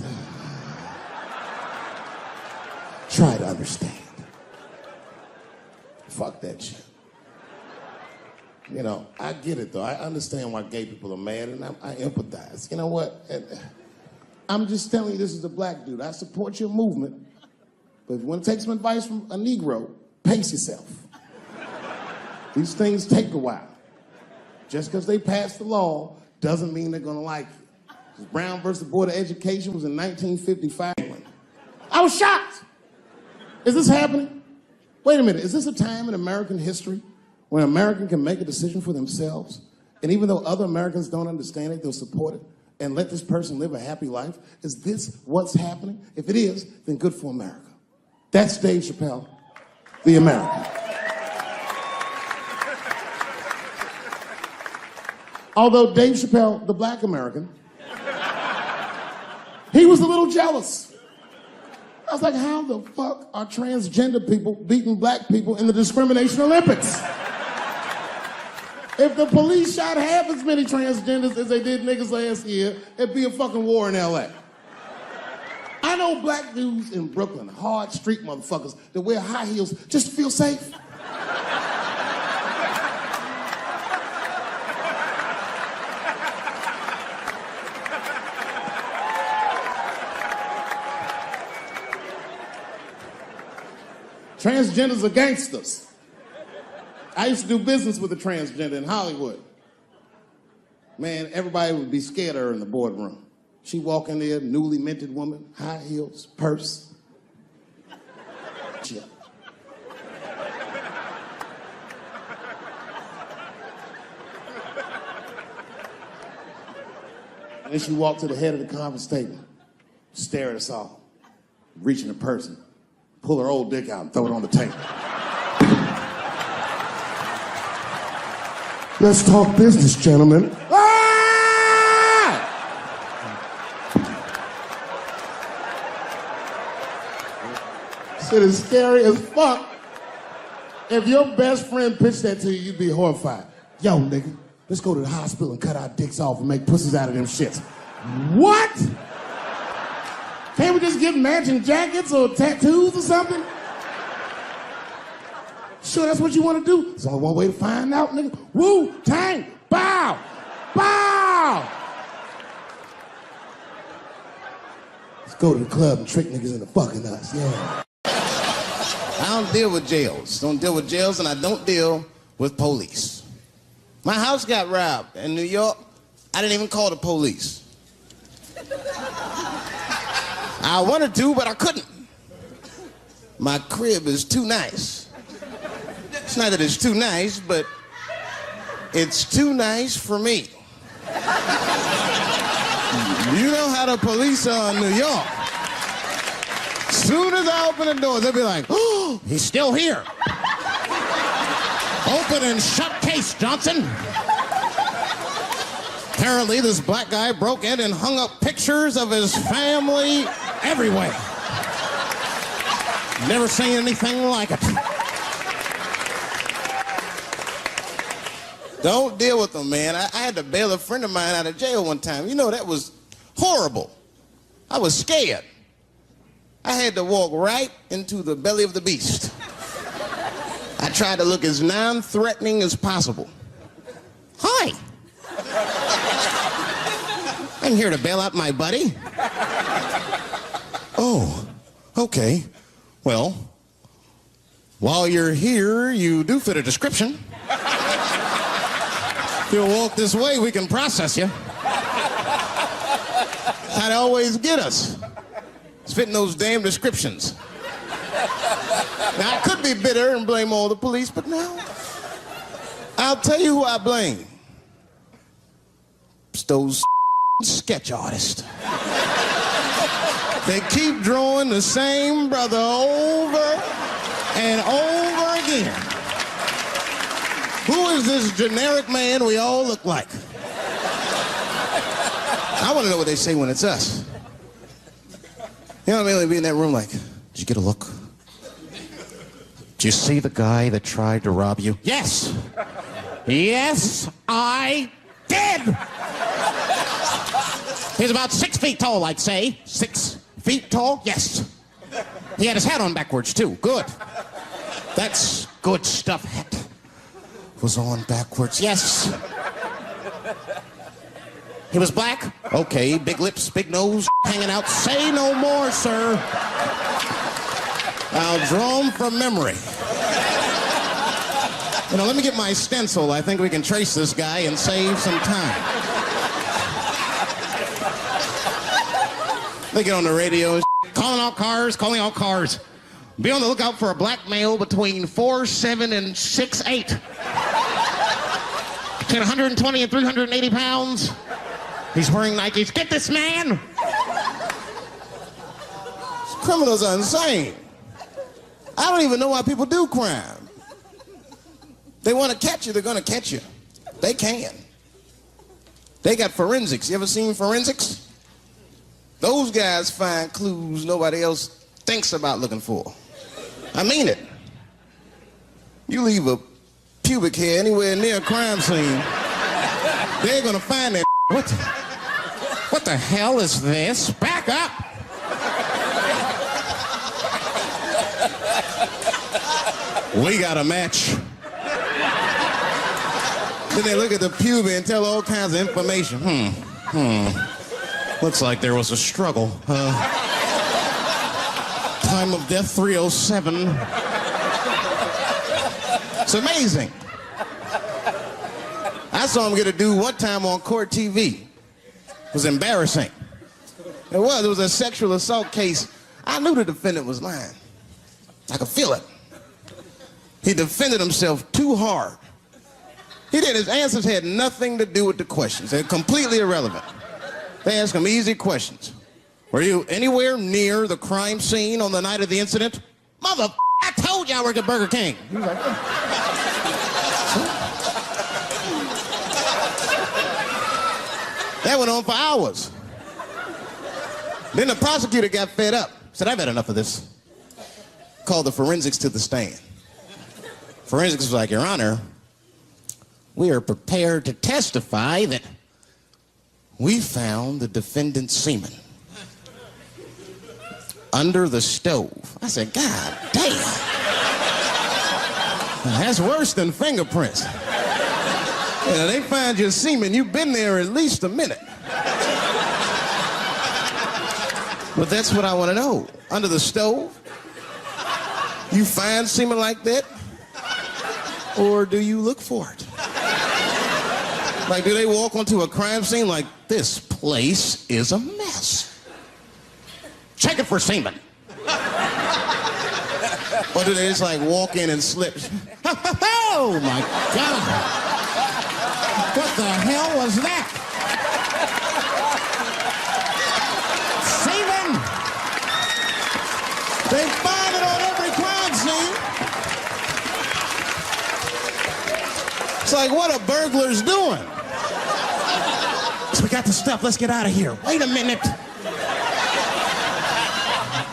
[SPEAKER 1] try to understand. Fuck that shit. You know, I get it, though. I understand why gay people are mad, and I empathize. You know what? I'm just telling you, this is a black dude. I support your movement, but if you want to take some advice from a Negro, pace yourself. These things take a while. Just because they passed the law doesn't mean they're going to like it. Brown versus Board of Education was in 1955. I was shocked. Is this happening? Wait a minute. Is this a time in American history when an American can make a decision for themselves, and even though other Americans don't understand it, they'll support it and let this person live a happy life? Is this what's happening? If it is, then good for America. That's Dave Chappelle, the American. Although Dave Chappelle, the black American, he was a little jealous. I was like, how the fuck are transgender people beating black people in the discrimination Olympics? If the police shot half as many transgenders as they did niggas last year, it'd be a fucking war in LA. I know black dudes in Brooklyn, hard street motherfuckers that wear high heels just to feel safe. Transgenders are gangsters. I used to do business with a transgender in Hollywood. Man, everybody would be scared of her in the boardroom. She'd walk in there, newly minted woman, high heels, purse. Chip. And then she walked to the head of the conference table, stare at us all, reach in the purse and pull her old dick out and throw it on the table. Let's talk business, gentlemen. Ah! Shit is scary as fuck. If your best friend pitched that to you, you'd be horrified. Yo, nigga, let's go to the hospital and cut our dicks off and make pussies out of them shits. What? Can't we just get matching jackets or tattoos or something? Sure, that's what you want to do? There's only one way to find out, nigga. Wu-Tang, bow, bow. Let's go to the club and trick niggas into fucking us, yeah. I don't deal with jails. Don't deal with jails, and I don't deal with police. My house got robbed in New York. I didn't even call the police.
[SPEAKER 8] I wanted to, but I couldn't. My crib is too nice. It's not that it's too nice, but it's too nice for me. You know how the police are in New York. Soon as I open the doors, they'll be like, oh, he's still here. Open and shut case, Johnson. Apparently, this black guy broke in and hung up pictures of his family everywhere. Never seen anything like it. Don't deal with them, man. I had to bail a friend of mine out of jail one time. You know, that was horrible. I was scared. I had to walk right into the belly of the beast. I tried to look as non-threatening as possible. Hi. I'm here to bail out my buddy. Oh, okay. Well, while you're here, you do fit a description. If you'll walk this way, we can process you. How they always get us. It's fitting those damn descriptions. Now, I could be bitter and blame all the police, but no. I'll tell you who I blame. It's those sketch artists. They keep drawing the same brother over and over again. Who is this generic man we all look like? I want to know what they say when it's us. You know what I mean? They'd be in that room like, did you get a look? Did you see the guy that tried to rob you? Yes. Yes, I did. He's about 6 feet tall, I'd say. 6 feet tall? Yes. He had his hat on backwards, too. Good. That's good stuff. Hat was on backwards. Yes. He was black? Okay, big lips, big nose, hanging out. Say no more, sir. I'll draw him from memory. You know, let me get my stencil. I think we can trace this guy and save some time. They get on the radio, calling all cars. Be on the lookout for a black male between 4'7" and 6'8". Between 120 and 380 pounds. He's wearing Nikes. Get this man! Criminals are insane. I don't even know why people do crime. They want to catch you, they're going to catch you. They can. They got forensics. You ever seen forensics? Those guys find clues nobody else thinks about looking for. I mean it. You leave a pubic hair anywhere near a crime scene, they're going to find that. What the hell is this? Back up! We got a match. Then they look at the pubis and tell all kinds of information. Looks like there was a struggle. Time of death 307. It's amazing. I saw him get a dude one time on court TV. It was embarrassing. It was a sexual assault case. I knew the defendant was lying. I could feel it. He defended himself too hard. He did. His answers had nothing to do with the questions. They're completely irrelevant. They asked him easy questions. Were you anywhere near the crime scene on the night of the incident? Mother, I told you I worked at Burger King. He was like, that went on for hours. Then the prosecutor got fed up. Said, I've had enough of this. Called the forensics to the stand. Forensics was like, Your Honor, we are prepared to testify that we found the defendant's semen under the stove. I said, God damn. That's worse than fingerprints. Yeah, they find your semen, you've been there at least a minute. But that's what I want to know. Under the stove? You find semen like that? Or do you look for it? Like, do they walk onto a crime scene like, this place is a mess? Check it for semen. Or do they just like walk in and slip? Oh my God. What the hell was that? Semen. They find it on every crime scene. It's like, what are burglars doing? So we got the stuff, let's get out of here. Wait a minute.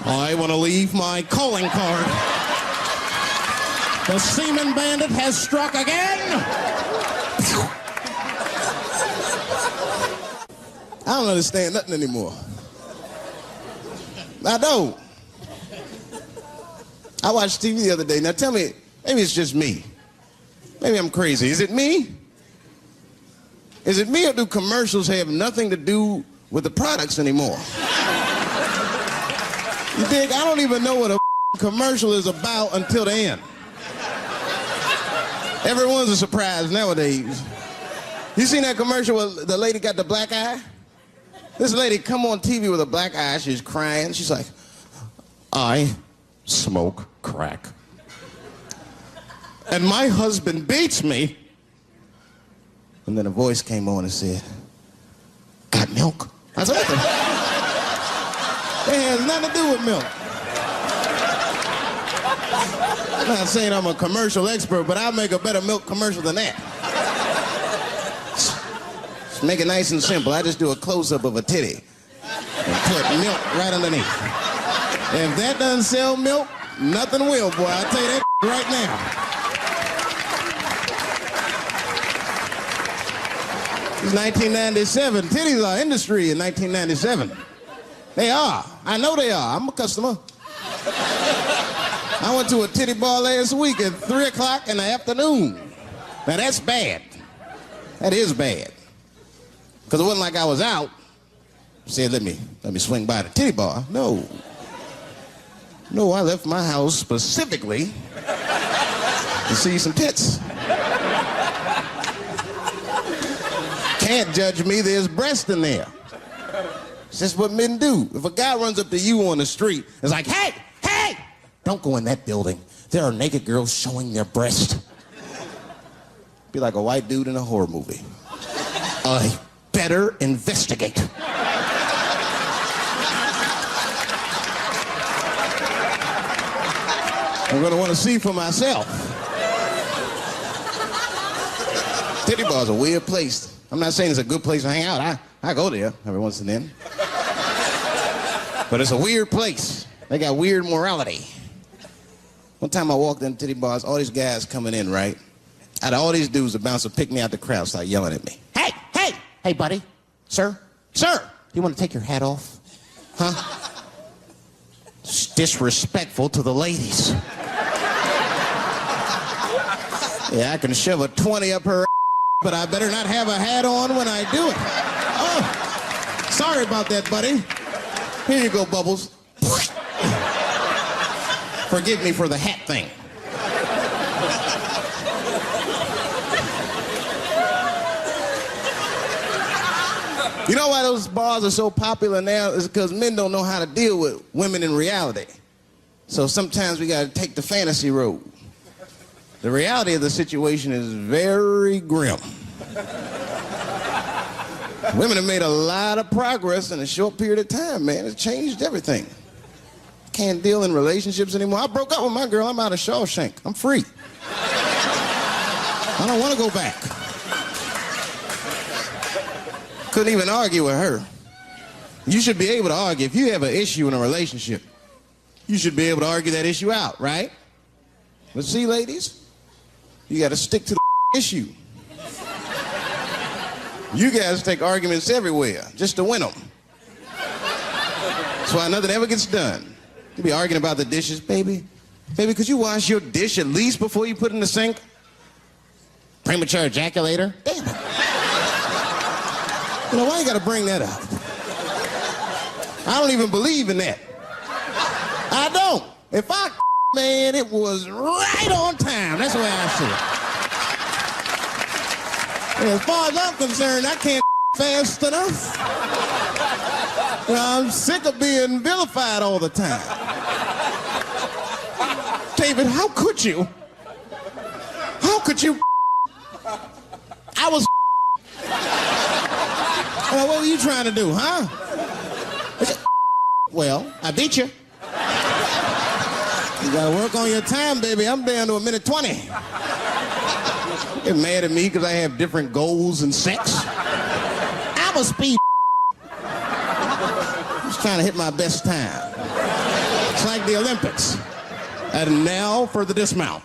[SPEAKER 8] I want to leave my calling card. The semen bandit has struck again. I don't understand nothing anymore. I don't. I watched TV the other day. Now tell me, maybe it's just me. Maybe I'm crazy. Is it me? Is it me, or do commercials have nothing to do with the products anymore? You dig? I don't even know what a commercial is about until the end. Everyone's a surprise nowadays. You seen that commercial where the lady got the black eye? This lady come on TV with a black eye. She's crying. She's like, I smoke crack. And my husband beats me. And then a voice came on and said, got milk? I said, what the? It has nothing to do with milk. I'm not saying I'm a commercial expert, but I'll make a better milk commercial than that. Just make it nice and simple. I just do a close-up of a titty and put milk right underneath. If that doesn't sell milk, nothing will, boy. I'll tell you that right now. It's 1997. Titties are industry in 1997. They are. I know they are. I'm a customer. I went to a titty bar last week at 3 o'clock in the afternoon. Now that's bad. That is bad. Because it wasn't like I was out. Said, let me swing by the titty bar. No. No, I left my house specifically to see some tits. Can't judge me, there's breast in there. It's just what men do. If a guy runs up to you on the street, it's like, hey, hey, don't go in that building. There are naked girls showing their breast. Be like a white dude in a horror movie. I better investigate. I'm gonna want to see for myself. Titty bar's a weird place. I'm not saying it's a good place to hang out. I go there every once and then. But it's a weird place. They got weird morality. One time I walked into titty bars, all these guys coming in, right? Out of all these dudes, the bouncer picked me out the crowd, started yelling at me. Hey, hey, hey, buddy, sir, sir, you want to take your hat off? Huh? It's disrespectful to the ladies. Yeah, I can shove a 20 up her, but I better not have a hat on when I do it. Oh, sorry about that, buddy. Here you go, Bubbles. Forgive me for the hat thing. You know why those bars are so popular now? Is because men don't know how to deal with women in reality. So sometimes we gotta take the fantasy road. The reality of the situation is very grim. Women have made a lot of progress in a short period of time, man. It's changed everything. Can't deal in relationships anymore. I broke up with my girl. I'm out of Shawshank. I'm free. I don't want to go back. Couldn't even argue with her. You should be able to argue. If you have an issue in a relationship, you should be able to argue that issue out, right? But see, ladies, you got to stick to the issue. You guys take arguments everywhere just to win them. That's why nothing ever gets done. You be arguing about the dishes, baby. Baby, could you wash your dish at least before you put it in the sink? Premature ejaculator? Damn it. You know, why you gotta bring that up? I don't even believe in that. I don't. If I man, it was right on time. That's the way I see it. And as far as I'm concerned, I can't fast enough. I'm sick of being vilified all the time. David, how could you? How could you? I was. What were you trying to do, huh? Well, I beat you. You gotta work on your time, baby. I'm down to 1:20. You're mad at me because I have different goals and sex. I'm a speed. Just trying to hit my best time. It's like the Olympics. And now for the dismount.